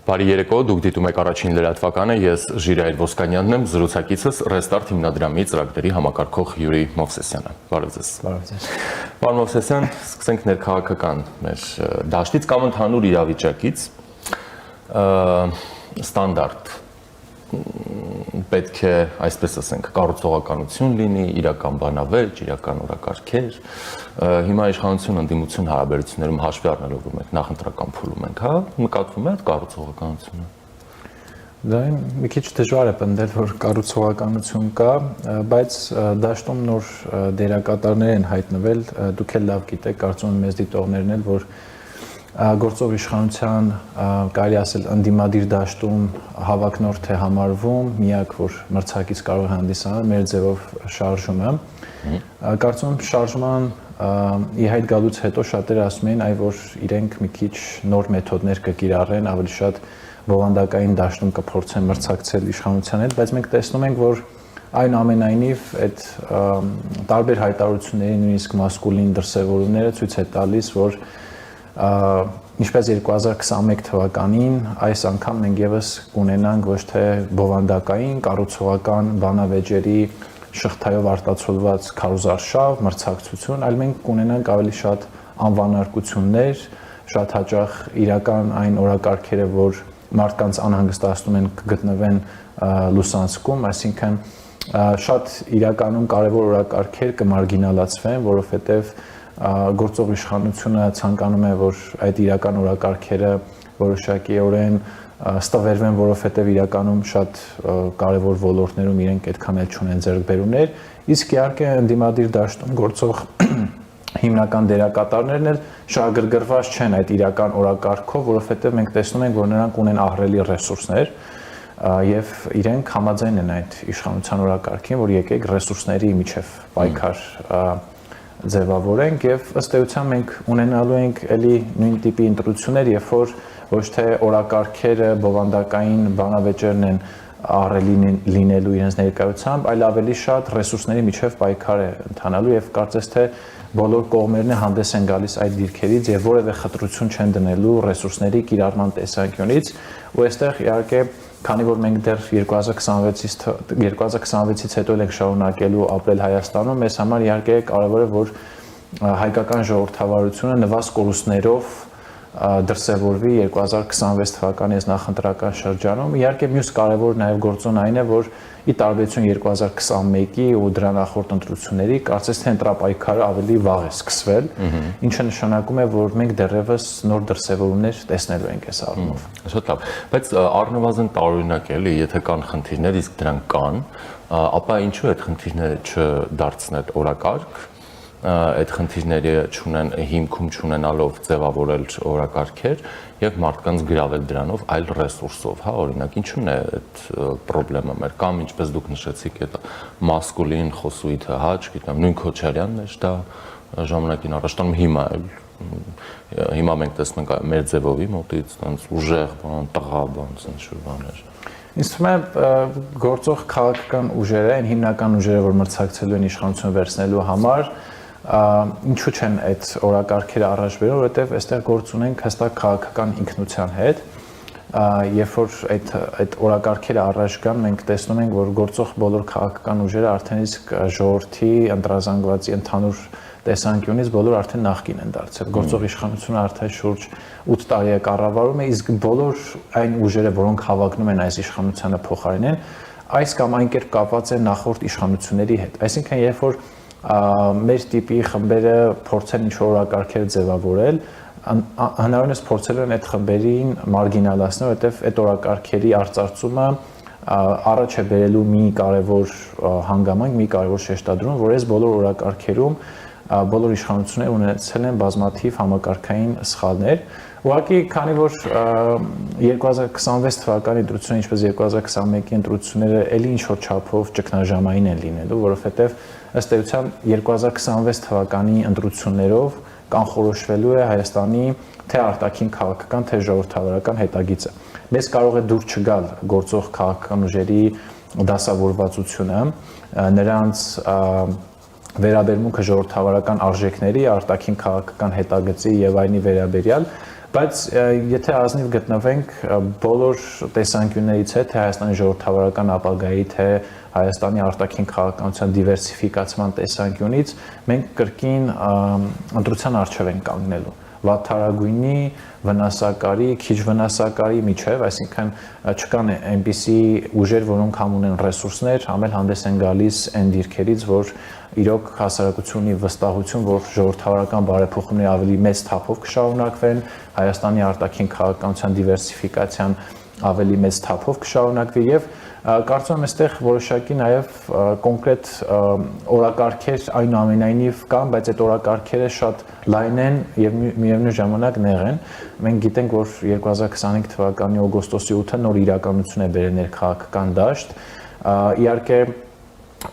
Բարի երեկո, դուք դիտում եք առաջին լրատվականը, ես Ժիրայր Ոսկանյանն եմ, զրուցակիցս Restart հիմնադրամի ծրագրերի համակարգող Յուրի Մովսեսյանը։ Բարև ձեզ։ Բարև ձեզ։ Պարոն Մովսեսյան, սկսենք ներքաղաքական մեր դաշտից կամ ընդհանուր իրավիճակից ստանդարտ պետք է, այսպես ասենք, կառուցողականություն լինի, իրական բանավեճ, իրական օրակարգեր։ Հիմա իշխանություն ընդդիմություն հարաբերություններում հաշվի առնելով որ մենք նախընտրական փուլում ենք, հա, նկատվում է այդ կառուցողականությունը։ Դա մի քիչ դժվար է պնդել, որ կառուցողականություն կա, բայց դաշտում նոր դերակատարներ են հայտնվել, դուք էլ լավ գիտեք, կարծում եմ մեզ դիտողներն էլ, որ գործող իշխանության կարելի ասել ընդդիմադիր դաշտում հավակնորդ է համարվում, միակ որ մրցակից կարող է հանդիսանալ մեր ձևով շարժումը։ Կարծում եմ շարժման ի հայտ գալուց հետո շատերը ասում էին, այ որ իրենք մի քիչ նոր մեթոդներ կկիրառեն, ավելի շատ բովանդակային դաշտում կփորձեն մրցակցել իշխանության հետ, բայց մենք տեսնում ենք, որ այնուամենայնիվ այդ տարբեր հայտարարությունների նույնիսկ մասկուլին դրսևորումները ցույց է տալիս, որ ինչպես 2021 թվականին այս անգամ մենք եւս կունենանք ոչ թե բովանդակային կառուցողական բանավեճերի շղթայով արտացոլված քարոզարշավ, մրցակցություն, այլ մենք կունենանք ավելի շատ անվանարկություններ, շատ հաճախ իրական այն օրակարգերը, որ մարդկանց անհանգստացնում են կգտնվեն լուսանցքում, այսինքն շատ իրականում կարևոր օրակարգեր կմարգինալացվեն, որովհետեւ գործող իշխանությունը ցանկանում է, որ այդ իրական օրակարգերը որոշակիորեն ստվերվեն, որովհետև իրականում շատ կարևոր ոլորտներում իրենք այդքան էլ չունեն ձեռքբերումներ, իսկ իհարկե ընդդիմադիր դաշտում գործող հիմնական դերակատարներն էլ շահագրգռված չեն այդ իրական օրակարգով, որովհետև մենք տեսնում ենք, որ նրանք ունեն ահռելի ռեսուրսներ եւ իրենք համաձայն են այդ իշխանության օրակարգին, որ եկեք ռեսուրսների միջև պայքար ձևավորենք եւ ըստ էության մենք ունենալու ենք էլի նույն տիպի ընտրություններ, երբ որ ոչ թե օրակարգերը բովանդակային բանավեճերն են ահռելի լինելու իրենց ներկայությամբ, այլ ավելի շատ ռեսուրսների միջև պայքար է ընթանալու եւ կարծես թե բոլոր կողմերն հանդես են գալիս այդ դիրքերից եւ որևէ խտրություն չեն դնելու ռեսուրսների կիրառման տեսանկյունից ու այստեղ իհարկե քանի որ մենք դեռ 2026-ից հետո ենք շարունակելու ապրել Հայաստանում, մեզ համար իհարկե կարևոր է, որ հայկական ժողովրդավարությունը նվազ կորուստներով դրսևորվի 2026 թվականի նախընտրական շրջանում։ Իհարկե մյուս կարևոր նաև գործոն այն է, որ ի տարբերություն 2021-ի ու դրա նախորդ ընտրությունների, կարծես թե ընտրապայքարը ավելի վաղ է սկսվել, ինչը նշանակում է, որ մենք դեռևս նոր դրսևորումներ տեսնելու ենք այս առումով։ Շատ լավ, բայց առնվազն տարօրինակ է, էլի, եթե կան խնդիրներ, իսկ դրանք կան, ապա ինչու այդ խնդիրները չդարձնել օրակարգ, այդ խնդիրները չունեն հիմքում չունենալով ձևավորել օրակարգեր եւ մարդկանց գրավել դրանով այլ ռեսուրսով, հա, օրինակ, ինչու՞ն է այդ խնդրեմը մեր կամ ինչպես դուք նշեցիք, այդ մասկուլին խոսույթը, հա, չգիտեմ, նույն Քոչարյանն է դա ժամանակին առաջ տանում հիմա էլ հիմա մենք տեսնում ենք մեր ձևովի մոտից այնց ուժեղ բան, տղա բան, ինչ-որ բաներ։ Ինձ թվում է գործող քաղաքական ուժերը, այն հիմնական ուժերը, որ մրցակցելու են իշխանությունը վերցնելու համար, ինչու չեն այդ օրակարգերը առաջ բերում, որովհետև այստեղ գործ ունենք հստակ քաղաքական ինքնության հետ, երբ որ այդ օրակարգերը առաջ կան, մենք տեսնում ենք, որ գործող բոլոր քաղաքական ուժերը արդեն իսկ ժողովրդի ընտրազանգվածի ընդհանուր տեսանկյունից բոլոր արդեն նախկին են դարձել։ Գործող իշխանությունը արդեն շուրջ 8 տարի է կառավարում է, իսկ բոլոր այն ուժերը, որոնք հավակնում են այս իշխանությանը փոխարինեն, այս կամ այն կերպ կապված են նախորդ իշխանությունների հետ։ Այսինքն, երբ որ մեր տիպի խմբերը փորձեն ինչ-որ օրակարգեր ձևավորել, հնարավորինս փորձել են այդ խմբերին մարգինալացնել, որովհետև այդ օրակարգերի արծարծումը առաջ է բերելու մի կարևոր հանգամանք, մի կարևոր շեշտադրում, որ այս բոլոր օրակարգերում բոլոր իշխանությունները ունեցել են բազմաթիվ համակարգային սխալներ։ Ուղղակի, քանի որ 2026 թվականի ընտրությունը, ինչպես 2021-ի ընտրությունները էլի ինչ-որ չափով ճգնաժամային են լինելու, որովհետև ըստ էության 2026 թվականի ընտրություններով կանխորոշվելու է Հայաստանի թե արտաքին քաղաքական, թե ժողովրդավարական հետագիծը։ Մեզ կարող է դուր չգալ գործող քաղաքական ուժերի դասավորվածությունը, նրանց վերաբերմունքը ժողովրդավարական արժեքների, արտաքին քաղաքական հետագծի եւ այլնի վերաբերյալ, Բայց եթե ազնիվ գտնվենք բոլոր տեսանկյուններից է, թե Հայաստանի ժողովրդավարական ապագայի, թե Հայաստանի արտաքին քաղաքականության դիվերսիֆիկացման տեսանկյունից, մենք կրկին ընտրության առջև ենք կանգնելու։ Վատթարագույնի, վնասակարի, քիչ վնասակարի միջև, այսինքն չկան այնպիսի ուժեր, որոնք համ ունեն ռեսուրսներ, համ էլ հանդես են գալիս այն դիրքերից, որ իրոք հասարակությունը ունի վստահություն, որ ժողովրդավարական բարեփոխումները ավելի մեծ թափով կշարունակվեն, Հայաստանի արտաքին քաղաքականության դիվերսիֆիկացիան ավելի մեծ թափով կշարունակվի եւ կարծում եմ այստեղ որոշակի նաև կոնկրետ օրակարգեր այնուամենայնիվ կան, բայց այդ օրակարգերը շատ լայն են եւ միևնույն ժամանակ նեղ են։ Մենք գիտենք, որ 2025 թվականի օգոստոսի 8-ը նոր իրականություն է բերել ներքաղաքական դաշտ։ Իհարկե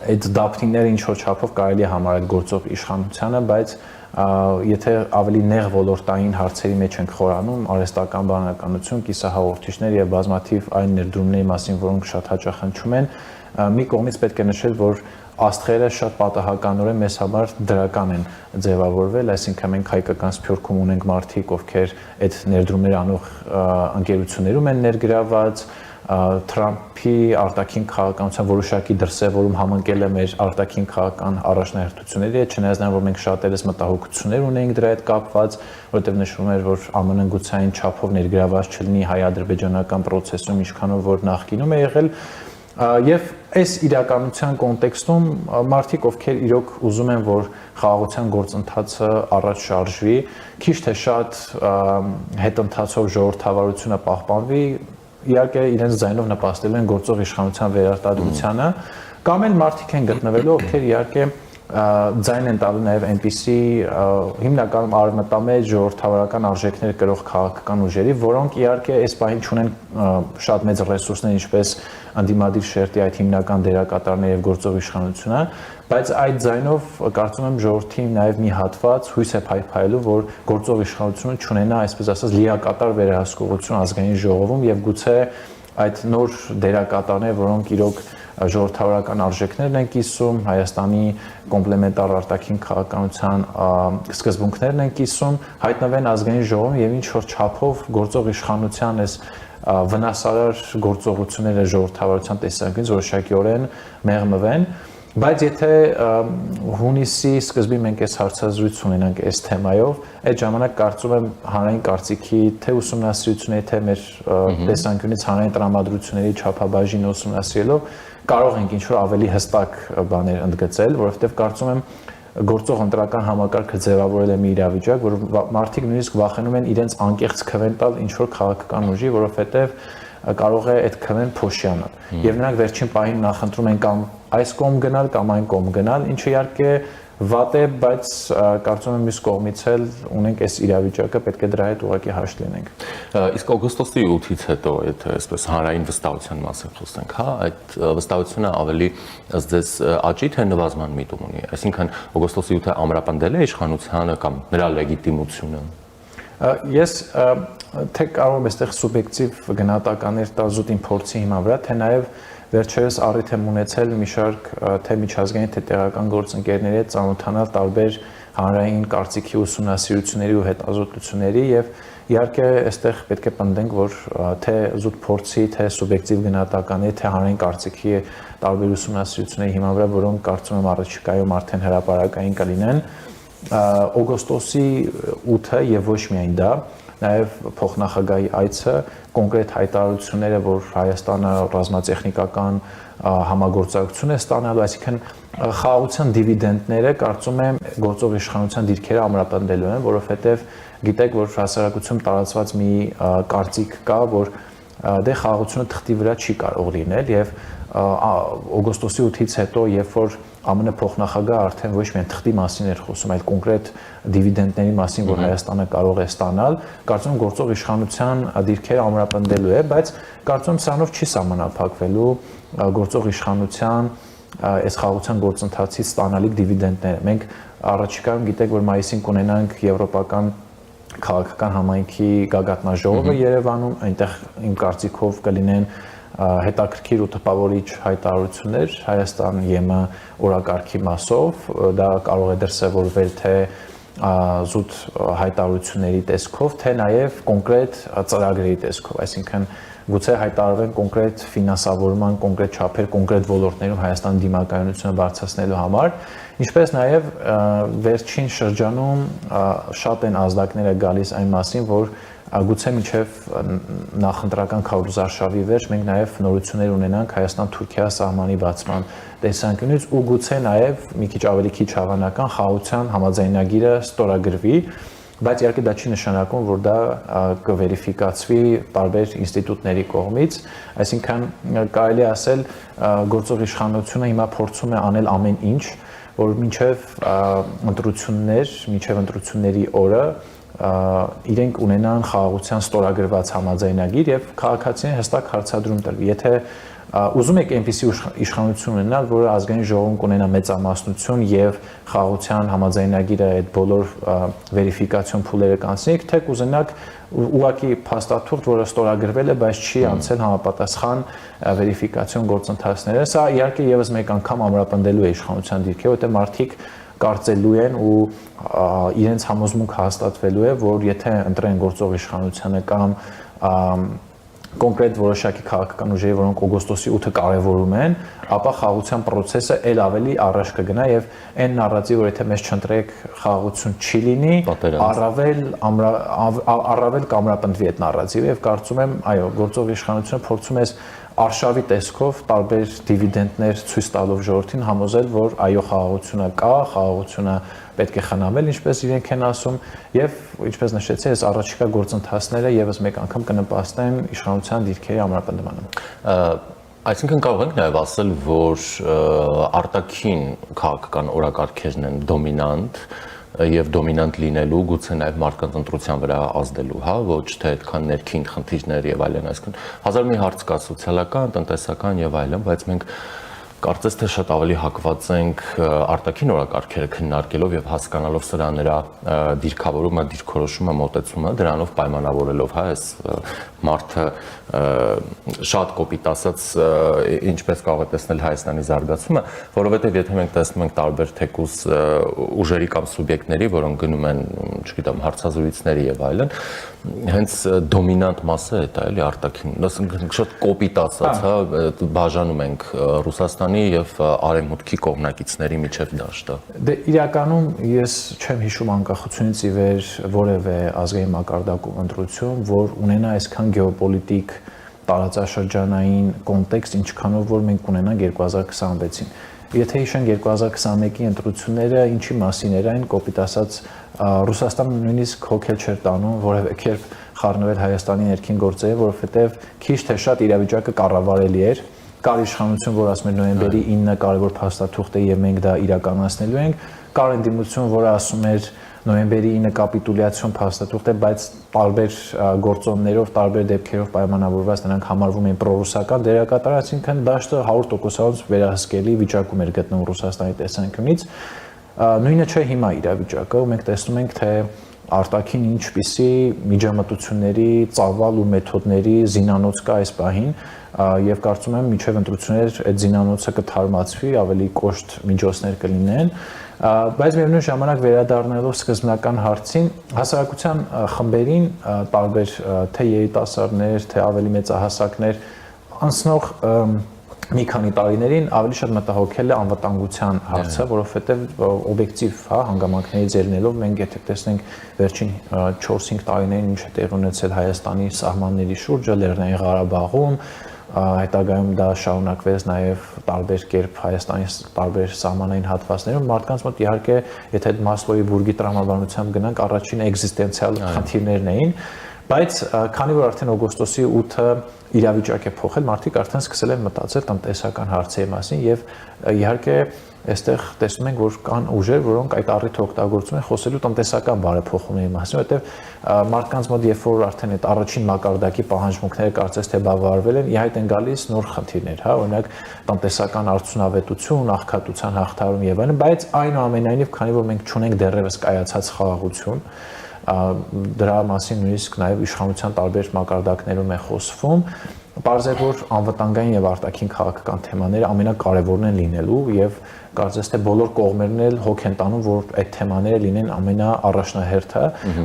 այդ դափնիները ինչ որ չափով կարելի է համարել գործող իշխանությանը, բայց եթե ավելի նեղ ոլորտային հարցերի մեջ ենք խորանում, արհեստական բանականություն, կիսահաղորդիչներ եւ բազմաթիվ այն ներդրումների մասին, որոնք շատ հաճախ հնչում են, մի կողմից պետք է նշել, որ աստղերը շատ պատահականորեն մեզ համար դրական են ձևավորվել, այսինքն մենք հայկական սփյուռքում ունենք մարդիկ, ովքեր այդ ներդրումներ անող ընկերություններում են ներգրաված, Թրամփի արտաքին քաղաքականության որոշակի դրսևորում համընկել է մեր արտաքին քաղաքական առաջնահերթությունների հետ, չնայած նա որ մենք շատերս մտահոգություններ ունենք դրա հետ կապված, որովհետև նշվում էր, որ ԱՄՆ-ն գուցային չափով ներգրաված չլինի հայ-ադրբեջանական process-ում, ինչքանով որ նախկինում է եղել, եւ այս իրականության կոնտեքստում մարդիկ, ովքեր իրոք ուզում են, որ խաղաղության գործընթացը առաջ շարժվի, քիչ թե շատ հետընթացով ժողովրդավարությունը պահպանվի, իհարկե իրենց ձայնով նպաստելու են գործող իշխանության վերարտադրությանը, կամ էլ մարդիկ են գտնվելու, ովքեր իհարկե ձայն են տալու նաև այնպիսի հիմնականում արևմտամետ ժողովրդավարական արժեքներ կրող քաղաքական ուժերի, որոնք իհարկե այս պահին չունեն շատ մեծ ռեսուրսներ, ինչպես ընդդիմադիր շերտի այդ հիմնական դերակատարները եւ գործող իշխանությունը, բայց այդ ձայնով կարծում եմ ժողովրդի նաև մի հատված հույս է փայփայելու, որ գործող իշխանությունը չունենա, այսպես ասած, լիակատար վերահսկողություն ազգային ժողովում եւ գուցե այդ նոր դերակատարները, որոնք իրոք ժողովրդավարական արժեքներն են կիսում, Հայաստանի կոմպլեմենտար արտաքին քաղաքականության սկզբունքներն են կիսում, հայտնվեն ազգային ժողովում եւ ինչ որ չափով գործող իշխանության այս վնասարար գործողությունները ժողովրդավարության տեսանկյունից որոշակիորեն մեղմվեն, բայց եթե հունիսի սկզբին մենք այս հարցազրույց ունենանք այս թեմայով, այդ ժամանակ կարծում եմ հանրային կարծիքի թե ուսումնասիրությունների, թե մեր տեսանկյունից հանրային տրամադրությունների չափաբաժին ուսումնասիրելով կարող ենք ինչ-որ ավելի հստակ բաներ ընդգծել, որովհետև կարծում եմ գործող ընտրական համակարգը ձևավորել է մի իրավիճակ, որ մարդիկ նույնիսկ վախենում են իրենց անկեղծ քվեն տալ ինչ-որ քաղաքական ուժի, որովհետև կարող է այդ քվեն փոշիանալ։ Եվ նրանք վերջին պահին նախընտրում են կամ այս կողմ գնալ կամ այն կողմ գնալ, ինչը իհարկե վատ է, բայց կարծում եմ մյուս կողմից էլ ունենք այս իրավիճակը, պետք է դրա հետ ուղղակի հաշտ լինենք։ Իսկ օգոստոսի 8-ից հետո, եթե այսպես հանրային վստահության մասին խոսենք, հա, այդ վստահությունը ավելի ըստ ձեզ աճի թե նվազման միտում ունի, այսինքն օգոստոսի 8-ը ամրապնդել է իշխանությանը կամ նրա լեգիտիմությունը։ Ես թե կարող եմ այստեղ սուբյեկտիվ գնահատականներ տալ զուտին փորձի հիման վրա, թե նաև վերջերս առիթ եմ ունեցել մի շարք թե միջազգային թե տեղական գործընկերների հետ ծանոթանալ տարբեր հանրային կարծիքի ուսումնասիրությունների ու հետազոտությունների եւ իհարկե այստեղ պետք է պնդենք, որ թե զուտ փորձի, թե սուբյեկտիվ գնահատականների, թե հանրային կարծիքի տարբեր ուսումնասիրությունների հիման վրա, որոնք կարծում եմ առաջիկայում արդեն հրապարակային կլինեն, օգոստոսի 8-ը եւ ոչ միայն դա, նաև փոխնախագահի այցը, կոնկրետ հայտարարությունները, որ Հայաստանը ռազմատեխնիկական համագործակցություն է ստանալու, այսինքն խաղաղության դիվիդենդները կարծում եմ գործող իշխանության դիրքերը ամրապնդելու են, որովհետև գիտեք, որ հասարակությունում տարածված մի կարծիք կա, որ դե խաղաղությունը թղթի վրա չի կարող լինել եւ օգոստոսի 8-ից հետո, երբ որ ԱՄՆ փոխնախագահը արդեն ոչ միայն թղթի մասին էր խոսում, այլ կոնկրետ դիվիդենդների մասին, որ Հայաստանը կարող է ստանալ, կարծում եմ գործող իշխանության դիրքերը ամրապնդելու է, բայց կարծում եմ սրանով չի սահմանափակվելու գործող իշխանության այս խաղաղության գործընթացից ստանալիք դիվիդենդները։ Մենք առաջիկայում գիտեք, որ մայիսին կունենանք եվրոպական քաղաքական համայնքի գագաթնաժողովը Երևանում, այնտեղ իմ կարծիքով կլինեն հետաքրքիր ու տպավորիչ հայտարարություններ Հայաստան ԵՄ օրակարգի մասով, դա կարող է դրսևորվել թե զուտ հայտարարությունների տեսքով, թե նաև կոնկրետ ծրագրերի տեսքով, այսինքն գուցե հայտարարվեն կոնկրետ ֆինանսավորման, կոնկրետ չափեր, կոնկրետ ոլորտներում Հայաստանի դիմակայունությունը բարձրացնելու համար, ինչպես նաև վերջին շրջանում շատ են ազդակները գալիս այն մասին, որ գուցե մինչև նախընտրական քարոզարշավի վերջ մենք նաև նորություններ ունենանք Հայաստան-Թուրքիա սահմանի բացման տեսանկյունից ու գուցե նաև մի քիչ ավելի քիչ հավանական խաղաղության համաձայնագիրը ստորագրվի, բայց իհարկե դա չի նշանակում, որ դա կվերիֆիկացվի տարբեր ինստիտուտների կողմից, այսինքն կարելի է ասել գործող իշխանությունը հիմա փորձում է անել ամեն ինչ, որ մինչև ընտրությունների օրը իրենք ունենան խաղաղության ստորագրված համաձայնագիր եւ քաղաքացիներին հստակ հարցադրում տրվի։ Եթե ուզում եք այնպիսի իշխանություն ունենալ, որը ազգային ժողովում կունենա մեծամասնություն եւ խաղաղության համաձայնագիրը այդ բոլոր վերիֆիկացիոն փուլերը կանցնի, թե կուզենաք ուղղակի փաստաթուղթ, որը ստորագրվել է, բայց չի անցել համապատասխան վերիֆիկացիոն գործընթացները, սա իհարկե եւս մեկ անգամ ամրապնդելու է իշխանության դիրքը, որտեղ մարդիկ կարծելու են ու իրենց համոզմունք հաստատվելու է, որ եթե ընտրեն գործող իշխանությանը կամ կոնկրետ որոշակի քաղաքական ուժերի, որոնք օգոստոսի 8-ը կարևորում են, ապա խաղաղության process-ը ել ավելի առաջ կգնա եւ այն նարատիվը, որ եթե մեզ չընտրեք խաղաղություն չի լինի, առավել կամրապնդվի այդ նարատիվը եւ կարծում եմ, այո, գործող իշխանությունը փորձում է արշավի տեսքով տարբեր դիվիդենդներ ցույց տալով ժողովրդին համոզել, որ այո խաղաղությունը կա, խաղաղությունը պետք է խնամել, ինչպես իրենք են ասում, եւ ինչպես նշեցի, այս առաջիկա գործընթացները եւս մեկ անգամ կնպաստեն իշխանության դիրքերի ամրապնդմանը։ Այսինքն կարող ենք նաև ասել, որ արտաքին քաղաքական օրակարգերն են դոմինանտ եւ դոմինանտ լինելու, գուցե նաև մարդկանց ընտրության վրա ազդելու, հա, ոչ թե այդքան ներքին խնդիրներ եւ այլն, այսինքն հազար մի հարց կա սոցիալական, տնտեսական եւ այլն, բայց մենք կարծես թե շատ ավելի հակված ենք արտաքին օրակարգերը քննարկելով եւ հասկանալով սրա նրա դիրքավորումը, դիրքորոշումը, մոտեցումը, դրանով պայմանավորելով, հա, այս մարդը շատ կոպիտ ասած ինչպես կարող է տեսնել Հայաստանի զարգացումը, որովհետեւ եթե մենք տեսնում ենք տարբեր թեկուզ ուժերի կամ սուբյեկտների, որոնք գնում են, չգիտեմ, հարցազրույցների եւ այլն, հենց դոմինանտ մասը է դա էլի արտաքին, ասենք շատ կոպիտ ասած, հա, բաժանում ենք Ռուսաստանի եւ արևմուտքի կողմնակիցների միջև դաշտը։ Դե իրականում ես չեմ հիշում անկախությունից ի վեր որևէ ազգային մակարդակում ընտրություն, որ ունենա այսքան գեոպոլիտիկ տարածաշրջանային կոնտեքստ, ինչքանով որ մենք ունենանք 2026-ին։ Եթե հիշենք 2021-ի ընտրությունները, ինչի մասին էր այն, կոպիտ ասած, Ռուսաստանը նույնիսկ հոգել չէր տանում որևէ կերպ խառնվել Հայաստանի ներքին գործերի, որովհետև քիչ թե շատ իրավիճակը կառավարելի էր։ Կար իշխանություն, որ ասում էր նոյեմբերի 9-ը կարևոր փաստաթուղթ է եւ մենք դա իրականացնելու ենք, կար ընդդիմություն, որը ասում էր նոյեմբերի 9-ը կապիտուլյացիոն փաստաթուղթ է, բայց տարբեր գործոններով, տարբեր դեպքերով պայմանավորված նրանք համարվում են պրոռուսական դերակատար, այսինքն դաշտը 100%-ից վերահսկելի վիճակում էր գտնվում Ռուսաստանի տեսանկյունից։ Նույնը չէ հիմա իրավիճակը, ու մենք տեսնում ենք, թե արտաքին ինչպիսի միջամտությունների, ծավալ ու մեթոդների զինանոց կա այս պահին, եւ կարծում եմ մինչեւ ընտրություններ այդ զինանոցը կթարմացվի, ավելի կոշտ միջոցներ կլինեն, բայց միևնույն ժամանակ վերադառնալով սկզբնական հարցին, հասարակության խմբերին տարբեր թե երիտասարդներ, թե ավելի մեծահասակներ անցնող մի քանի տարիներին ավելի շատ մտահոգել է անվտանգության հարցը, որովհետև օբյեկտիվ, հա, հանգամանքներից ելնելով մենք եթե տեսնենք վերջին 4-5 տարիներին ինչ է տեղի ունեցել Հայաստանի սահմանների շուրջը, Լեռնային Ղարաբաղում, հետագայում դա շարունակվեց նաև տարբեր կերպ Հայաստանի տարբեր սահմանային հատվածներում, մարդկանց մոտ իհարկե եթե Մասլոուի բուրգի տրամաբանությամբ գնանք, առաջին էկզիստենցիալ խնդիրներն էին, բայց քանի որ արդեն օգոստոսի 8-ը իրավիճակ է փոխել, մարդիկ արդեն սկսել են մտածել տնտեսական հարցերի մասին եւ իհարկե այստեղ տեսնում ենք, որ կան ուժեր, որոնք այդ առիթը օգտագործում են խոսելու տնտեսական բարեփոխումների մասին, որովհետեւ մարդկանց մոտ երբ որ արդեն այդ առաջին մակարդակի պահանջմունքները կարծես թե բավարարվել են, իհայտ են գալիս նոր խնդիրներ, հա, օրինակ տնտեսական արդյունավետություն, աղքատության հաղթահարում եւ այլն, բայց այնուամենայնիվ, քանի որ մենք չունենք դեռևս կայացած խաղաղություն, դրա մասին նույնիսկ նաև իշխանության տարբեր մակարդակներում է խոսվում, Պարզ է, որ անվտանգային եւ արտաքին քաղաքական թեմաները ամենակարևորն են լինելու եւ կարծես թե բոլոր կողմերն էլ հոգ են տանում, որ այդ թեմաները լինեն ամենաառաջնահերթը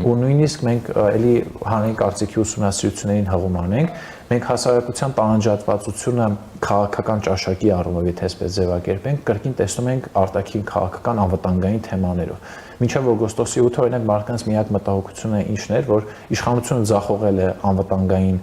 ու նույնիսկ մենք էլի հանրային կարծիքի ուսումնասիրություններին հղում անենք, մենք հասարակության տանջատվածությունը քաղաքական ճաշակի առումով, եթե այսպես ձևակերպենք, կրկին տեսնում ենք արտաքին քաղաքական անվտանգային թեմաներով։ Մինչև օգոստոսի 8-ը օրինակ մարդկանց միակ մտահոգությունը ինչն էր, որ իշխանությունը ձախողել է անվտանգային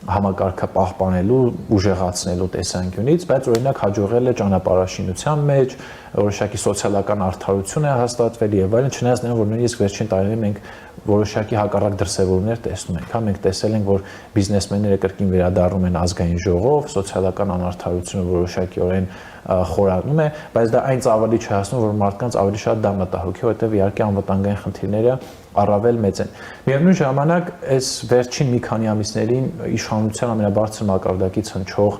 համակարգը պահպանելու, ուժեղացնելու տեսանկյունից, բայց օրինակ հաջողել է ճանապարհաշինության մեջ, որոշակի սոցիալական արդարություն է հաստատվել եւ այլն, չնայած նրան, որ նույնիսկ վերջին տարիներին մենք որոշակի հակառակ դրսևորումներ տեսնում ենք, հա մենք տեսել ենք, որ բիզնեսմենները կրկին վերադառնում են ազգային ժողով, սոցիալական անարդարությունը որոշակիորեն խորանում է, բայց դա այն ծավալի չհասնում, որ մարդկանց ավելի շատ դա մտահոգի, որովհետեւ իհարկե անվտանգային խնդիրները առավել մեծ են։ Միևնույն ժամանակ այս վերջին մի քանի ամիսներին իշխանության ամենաբարձր մակարդակից հնչող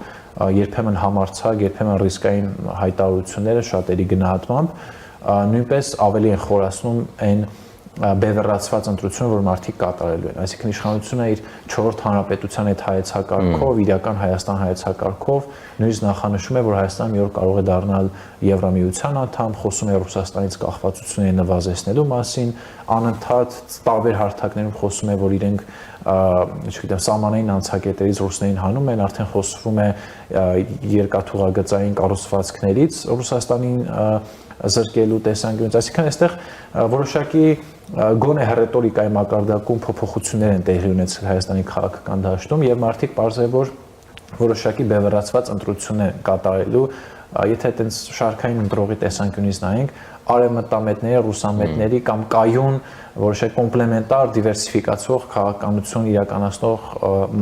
երբեմն համարձակ, երբեմն ռիսկային հայտարարությունները շատերի գնահատմամբ նույնպես ավելի են խորացնում այն բևեռացված ընտրությունը, որ մարդիկ կատարելու են։ Այսինքն իշխանությունը իր 4-րդ հանրապետության այդ հայեցակարգով, իրական Հայաստան հայեցակարգով նույնիսկ նախանշում է, որ Հայաստանը մի օր կարող է դառնալ Եվրամիության անդամ, խոսում է Ռուսաստանից կախվածությունները նվազեցնելու մասին, անընդհատ տարբեր հարթակներում խոսում է, որ իրենք չգիտեմ, սահմանային անցակետերից ռուսներին հանում են, արդեն խոսվում է երկաթուղագծային կառուցվածքներից Ռուսաստանին զրկելու տեսանկյունից, այսինքն այստեղ որոշակի գոնե ռետորիկայի մակարդակում փոփոխություններ են տեղի ունեցել Հայաստանի քաղաքական դաշտում եւ մարդիկ պարզ է, որ որոշակի բևեռացված ընտրություն է կատարելու, եթե այտենց շարքային ընտրողի տեսանկյունից նայենք, արևմտամետների, ռուսամետների կամ կայուն որոշակի կոմպլեմենտար դիվերսիֆիկացող քաղաքականություն իրականացնող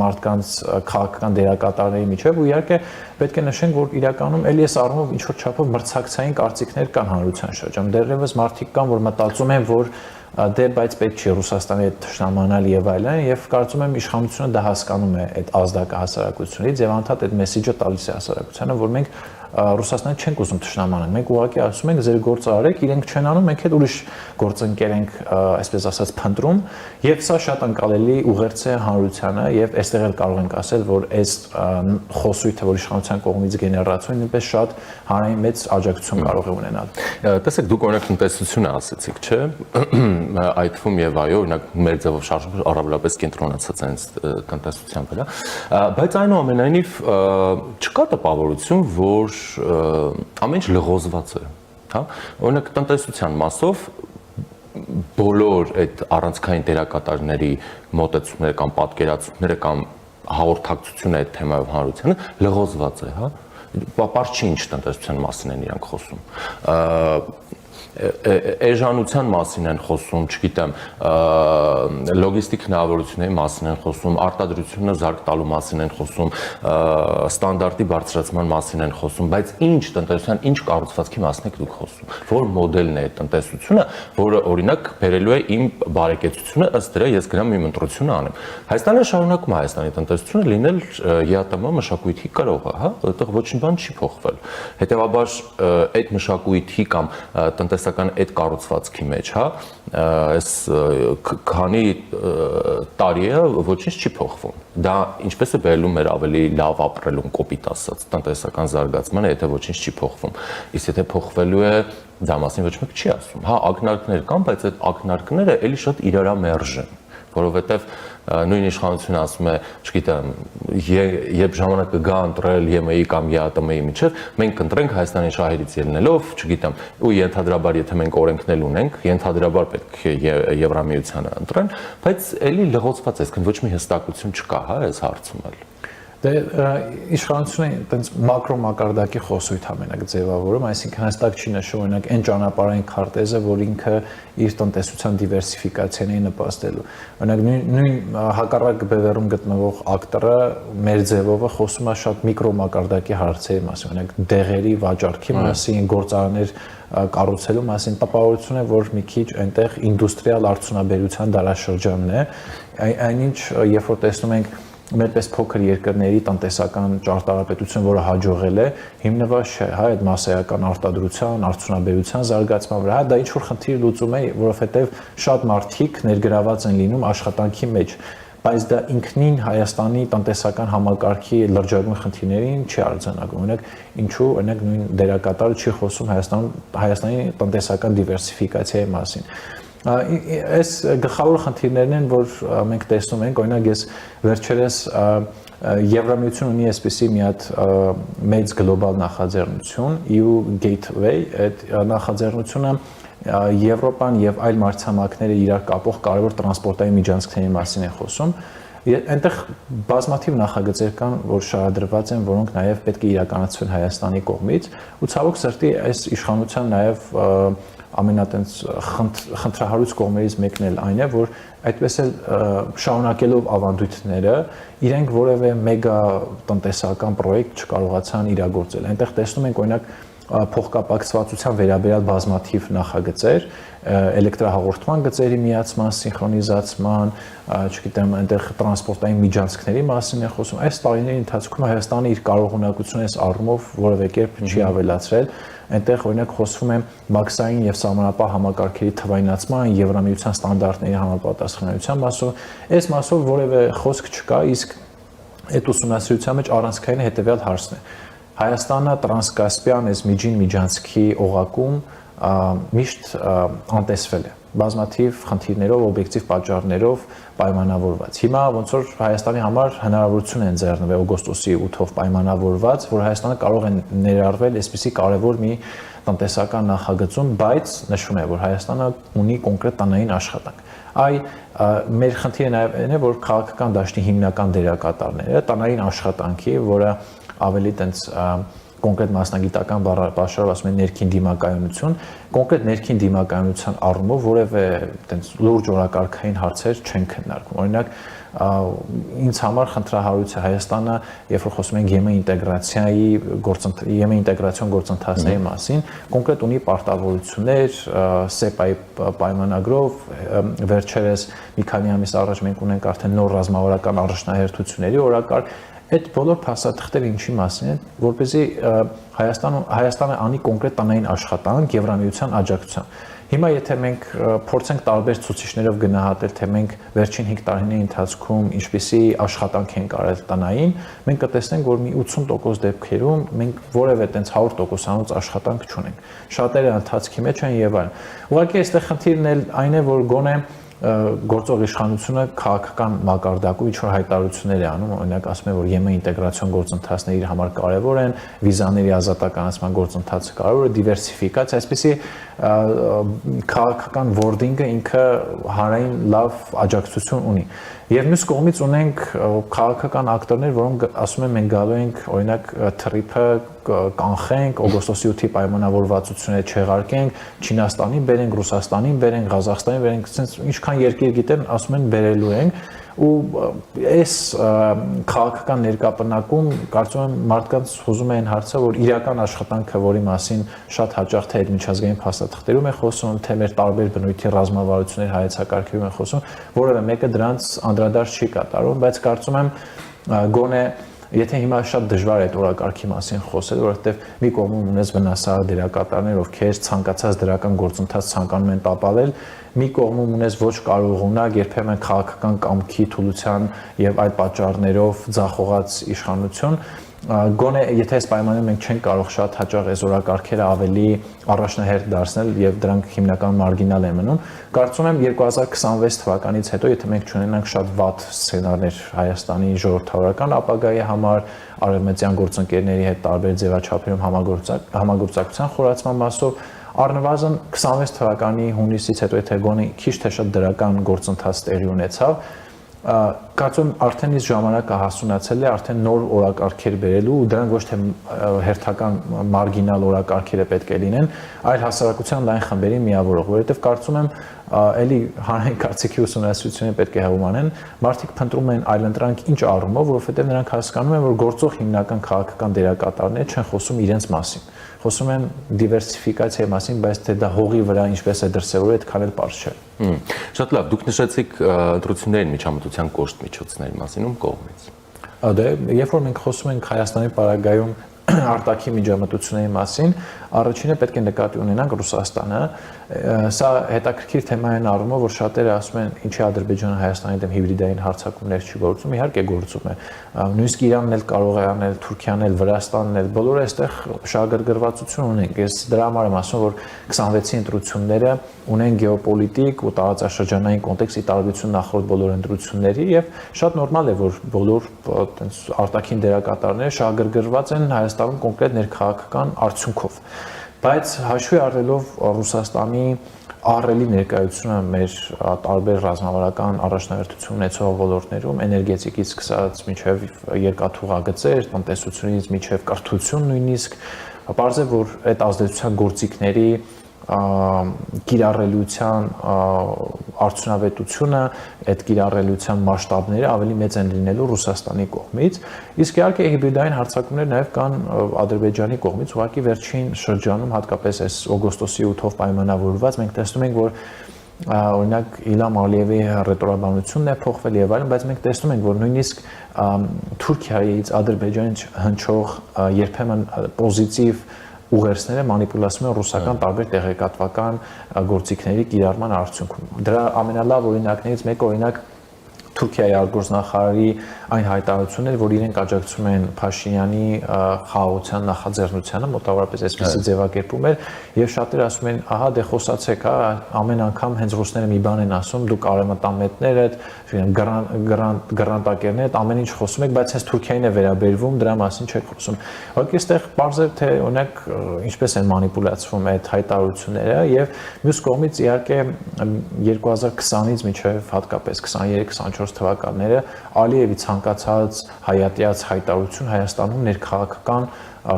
մարդկանց քաղաքական դերակատարների միջև ու իհարկե պետք է նշենք, որ իրականում էլի այս առումով ինչ որ չափով մրցակցային կարծիքներ կան հանրության շրջանում։ Դեռևս մարդիկ կան, որ մտածում են, որ դե բայց պետք չի Ռուսաստանի հետ թշնամանալ եւ այլն, եւ կարծում եմ իշխանությունը դա հասկանում է այդ ազդակը հասարակությունից եւ անդադ այդ մեսեջը տալիս է հասարակությանը, որ մենք Ռուսաստանը չենք ուզում թշնամանալ, մենք ուղղակի ասում ենք ձեր գործը արեք, իրենք չեն անում, մենք հետ ուրիշ գործընկեր ենք, այսպես ասած, փնտրում, եւ սա շատ ընկալելի ուղերձ է հանրությանը եւ այստեղ էլ կարող ենք ասել, որ այս խոսույթը, որ իշխանության կողմից գեներացվում, նույնպես շատ հանրային մեծ աջակցություն կարող է ունենալ։ Տեսեք, դուք օրինակ տնտեսությունը ասացիք, չէ՞, այդ թվում եւ այո, օրինակ մեր ձևով շարժումը առավելապես կենտրոնացած է տնտեսության վրա, բայց այնուամենայնիվ չկա տպավորություն, որ ամեն ինչ լղոզված է, հա, օրինակ տնտեսության մասով բոլոր այդ առանցքային դերակատարների մոտեցումները կամ պատկերացումները կամ հաղորդակցությունը այդ թեմայով հանրությանը լղոզված է, հա, պարզ չի ինչ տնտեսության մասին են իրանք խոսում, էժանության մասին են խոսում, չգիտեմ, լոգիստիկ հնարավորությունների մասին են խոսում, արտադրությունը զարգ տալու մասին են խոսում, ստանդարտի բարձրացման մասին են խոսում, բայց ինչ տնտեսության, ինչ կառուցվածքի մասին եք դուք խոսում, որ մոդելն է տնտեսությունը, որը օրինակ բերելու է իմ բարեկեցությունը, ըստ դրա ես գնամ իմ ընտրությունը անեմ։ Հայաստանը շարունակում է Հայաստանի տնտեսությունը լինել ԵԱՏՄ մշակույթի կրողը, հա, այդտեղ ոչինչ բան չի փոխվել։ Հետևաբար այդ մշակույթի կամ տնտեսական այդ կառուցվածքի մեջ, հա, այս քանի տարի է ոչինչ չի փոխվում։ Դա ինչպես է բերելու մեր ավելի լավ ապրելուն, կոպիտ ասած, տնտեսական զարգացմանը, եթե ոչինչ չի փոխվում։ Իսկ եթե փոխվելու է, դա մասին ոչ մեկ չի ասում։ Հա, ակնարկներ կան, բայց այդ ակնարկները էլի շատ իրարամերժ են, որովհետև նույն իշխանությունը ասում է, չգիտեմ, երբ ժամանակը գա ընտրել ԵՄ-ի կամ ԵԱՏՄ-ի միջև, մենք կընտրենք Հայաստանի շահերից ելնելով, չգիտեմ, ու ենթադրաբար, եթե մենք օրենքներ ունենք, ենթադրաբար պետք է Եվրամիությանը ընտրեն, բայց էլի լղոզված է, այսինքն ոչ մի հստակություն չկա, հա, այս հարցում էլ։ Դե իշխանությունը այտենց մակրո մակարդակի խոսույթ ամենակ ձևավորում, այսինքն հստակ չի նշում օրինակ այն ճանապարհային քարտեզը, որ ինքը իր տնտեսության դիվերսիֆիկացիային է նպաստելու։ Օրինակ նույն հակառակ բևեռում գտնվող ակտը մեր ձևովը խոսում է շատ միկրո մակարդակի հարցերի մասին, օրինակ դեղերի վաճառքի մասին, գործարաններ կառուցելու մասին, տպավորություն է, որ մի քիչ այնտեղ ինդուստրիալ արդյունաբերության դարաշրջանն է, այնինչ երբ որ տեսնում ենք մերպես փոքր երկրների տնտեսական ճարտարապետություն, որը հաջողել է, հիմնված չէ, հա, այդ մասսայական արտադրության, արդյունաբերության զարգացման վրա, հա, դա ինչ որ խնդիր լուծում է, որովհետև շատ մարդիկ ներգրաված են լինում աշխատանքի մեջ, բայց դա ինքնին Հայաստանի տնտեսական համակարգի լրջագույն խնդիրներին չի արձանագրում։ Օրինակ, ինչու օրինակ նույն դերակատարը չի խոսում Հայաստանի տնտեսական դիվերսիֆիկացիայի մասին։ Այս գլխավոր խնդիրներն են, որ մենք տեսնում ենք, օրինակ ես վերջերս Եվրամիությունը ունի այսպիսի մի հատ մեծ գլոբալ նախաձեռնություն EU Gateway, այդ նախաձեռնությունը Եվրոպան եւ այլ մարտհամակները իրար կապող կարևոր տրանսպորտային միջանցքների մասին է խոսում։ Այնտեղ բազմաթիվ նախագծեր կան, որ շարադրված են, որոնք նաև պետք է իրականացվեն Հայաստանի կողմից, ու ցավոք սրտի այս իշխանության նաև ամենատենց խնդրահարույց կողմերից մեկն էլ այն է, որ այդպես էլ շարունակելով ավանդույթները, իրենք որևէ մեգա տնտեսական պրոյեկտ չկարողացան իրագործել։ Այնտեղ տեսնում ենք օրինակ փոխկապակցվածության վերաբերյալ բազմաթիվ նախագծեր, էլեկտրահաղորդման գծերի միացման, սինխրոնիզացման, չգիտեմ, այնտեղ տրանսպորտային միջանցքների մասին է խոսում։ Այս տարիների ընթացքում Հայաստանը իր կարողունակությունը այս առումով որևէ կերպ չի ավելացրել։ Այնտեղ օրինակ խոսվում է մաքսային եւ սահմանապահ համակարգերի թվայնացման, Եվրամիության ստանդարտների համապատասխանության մասով, այս մասով որևէ խոսք չկա, իսկ այդ ուսումնասիրության մեջ առանցքային հետեւյալ հարցն է. Հայաստանը տրանսկասպիան այս միջին միջանցքի օղակում միշտ անտեսվել է բազմաթիվ խնդիրներով, օբյեկտիվ պատճառներով պայմանավորված։ Հիմա ոնց որ Հայաստանի համար հնարավորություն են ձեռնվել օգոստոսի 8-ով պայմանավորված, որ Հայաստանը կարող է ներառվել այսպիսի կարևոր մի տնտեսական նախագծում, բայց նշվում է, որ Հայաստանը ունի կոնկրետ տնային աշխատանք։ Մեր խնդիրը նաև այն է, որ քաղաքական դաշտի հիմնական դերակատարները տնային աշխատանքի, որը ավելի տենց կոնկրետ մասնագիտական բառերով ասում են ներքին դիմակայունություն, կոնկրետ ներքին դիմակայունության առումով որևէ տենց լուրջ օրակարգային հարցեր չեն քննարկում։ Օրինակ, ինձ համար խնդրահարույց է Հայաստանը, երբ որ խոսում ենք ԵՄ ինտեգրացիոն գործընթացների մասին, կոնկրետ ունի պարտավորություններ SEPA-ի պայմանագրով, վերջերս մի քանի ամիս առաջ մենք ունենք արդեն նոր ռազմավարական առաջնահերթությունների օրակարգ։ Այդ բոլոր փաստաթղթերը ինչի մասին են, որպեսզի Հայաստանը անի կոնկրետ տնային աշխատանք Եվրամիության աջակցությամբ։ Հիմա եթե մենք փորձենք տարբեր ցուցիչներով գնահատել, թե մենք վերջին 5 տարիների ընթացքում ինչպիսի աշխատանք ենք արել տնային, մենք կտեսնենք, որ մի 80% դեպքերում մենք որևէ տենց 100%-անոց աշխատանք չունենք։ Շատերը ընթացքի մեջ են եւ այլն։ Ուղղակի այստեղ խնդիրն էլ այն է, որ գոնե գործող իշխանությունը քաղաքական մակարդակում ինչ-որ հայտարարություններ է անում, օրինակ ասում է, որ ԵՄ ինտեգրացիոն գործընթացները իր համար կարևոր են, վիզաների ազատականացման գործընթացը կարևոր է, դիվերսիֆիկացիա, այսպեսի քաղաքական wording-ը ինքը հանրային լավ աջակցություն ունի։ Եվ մյուս կողմից ունենք քաղաքական ակտորներ, որոնք ասում են մենք գալու ենք օրինակ թրիփը կանխենք, օգոստոսի 8-ի պայմանավորվածությունները չեղարկենք, Չինաստանին բերենք, Ռուսաստանին բերենք, Ղազախստանին բերենք, այսինքն ինչքան երկիր գիտեն, ասում են բերելու ենք, ու այս քաղաքական ներկապնակում կարծում եմ մարդկանց հուզում է այն հարցը, որ իրական աշխատանքը, որի մասին շատ հաճախ թե այդ միջազգային փաստաթղթերում է խոսում, թե մեր տարբեր բնույթի ռազմավարությունների հայեցակարգերում է խոսում, որևէ մեկը դրանց անդրադարձ չի կատարում, բայց կարծում եմ գոնե եթե հիմա շատ դժվար է այդ օրակարգի մասին խոսել, որովհետև մի կողմում ունես վնասահար դերակատարներ, ովքեր ցանկացած դրական գործընթաց ցանկանում են տապալել, մի կողմում ունես ոչ կարողունակ, երբեմն քաղաքական կամքի, թուլության եւ այլ պատճառներով ձախողած իշխանություն, գոնե եթե այս պայմաններում մենք չենք կարող շատ հաճախ այս օրակարգերը ավելի առաջնահերթ դարձնել եւ դրանք հիմնական մարգինալ են մնում, կարծում եմ 2026 թվականից հետո եթե մենք չունենանք շատ վատ սցենարներ Հայաստանի ժողովրդավարական ապագայի համար, արևմտյան գործընկերների հետ տարբեր ձևաչափերում համագործակցության խորացման մասով, առնվազն 26 թվականի հունիսից հետո եթե գոնե քիչ թե շատ դրական գործընթաց տեղի ունեցավ, կարծում արդեն իսկ ժամանակը հասունացել է արդեն նոր օրակարգեր բերելու ու դրանք ոչ թե հերթական մարգինալ օրակարգերը պետք է լինեն, այլ հասարակության լայն խմբերին միավորող, որովհետև կարծում եմ էլի հանրային կարծիքի ուսումնասիրությունները պետք է հեղում անեն, մարդիկ փնտրում են այլընտրանք ինչ առումով, որովհետև նրանք հասկանում են, որ գործող հիմնական քաղաքական դերակատարները չեն խոսում իրենց մասին, խոսում են դիվերսիֆիկացիայի մասին, բայց թե դա հողի վրա ինչպես է դրսևորվում, այդքան էլ պարզ չէ։ Շատ լավ, դուք նշեցիք ընտրություններին միջամտության կոշտ միջոցների մասին, ում կողմից։ Դե, երբ որ մենք խոսում ենք Հայաստանի պարագայում արտաքին միջամտությունների մասին, առաջինը պետք է նկատի ունենանք Ռուսաստանը։ Սա հետաքրքիր թեմա է առումով, որ շատերը ասում են, ինչի Ադրբեջանը Հայաստանի դեմ հիբրիդային հարձակումներ չի գործում, իհարկե գործում է։ Նույնիսկ Իրանն էլ կարող է անել, Թուրքիան էլ, Վրաստանն էլ, բոլորը այստեղ շահագրգռվածություն ունեն։ Ես դրա համար եմ ասում, որ 26-ի ընտրությունները ունեն գեոպոլիտիկ ու տարածաշրջանային կոնտեքստի տարբերություն նախորդ բոլոր ընտրությունների եւ շատ նորմալ է, որ բոլոր այտենց արտաքին դերակատարները շահագրգռված են Հայաստանում կոնկրետ ներքաղաքական արդյունքով։ Բայց հաշվի առնելով Ռուսաստանի ահռելի ներկայությունը մեր տարբեր ռազմավարական առաջնահերթություն ունեցող ոլորտներում, էներգետիկից սկսած մինչև երկաթուղագծեր, տնտեսությունից մինչև կրթություն նույնիսկ, պարզ է, որ այդ ազդեցության գործիքների կիրառելիության արդյունավետությունը, այդ կիրառելիության մասշտաբները ավելի մեծ են լինելու Ռուսաստանի կողմից, իսկ իհարկե հիբրիդային հարձակումներ նաև կան Ադրբեջանի կողմից, ուղղակի վերջին շրջանում, հատկապես այս օգոստոսի 8-ով պայմանավորված, մենք տեսնում ենք, որ օրինակ Իլհամ Ալիևի ռետորաբանությունն է փոխվել եւ այլն, բայց մենք տեսնում ենք, որ նույնիսկ Թուրքիայից Ադրբեջանից հնչող երբեմն պոզիտիվ ուղերձները մանիպուլացում են ռուսական տարբեր տեղեկատվական գործիքների կիրառման արդյունքում։ Դրա ամենալավ օրինակներից մեկը օրինակ Թուրքիայի արտգործնախարարի այն հայտարարությունն էր, որ իրենք աջակցում են Փաշինյանի խաղաղության նախաձեռնությանը, մոտավորապես այսպեսի ձևակերպում էր, եւ շատերը ասում են, ահա դե խոսացեք, հա, ամեն անգամ հենց ռուսները մի բան են ասում, դուք արևմտամետներդ, գրանտակերներդ, ամեն ինչ խոսում եք, բայց հենց Թուրքիային է վերաբերվում, դրա մասին չեք խոսում։ Ուղղակի այստեղ պարզ է, թե օրինակ ինչպես են մանիպուլացվում այդ հայտարարությունները, եւ մյուս կողմից իհարկե 2020-ից մինչև հատկապես 23-24 թվականները Ալիևի ցանկացած հայատյաց հայտարարություն Հայաստանում ներքաղաքական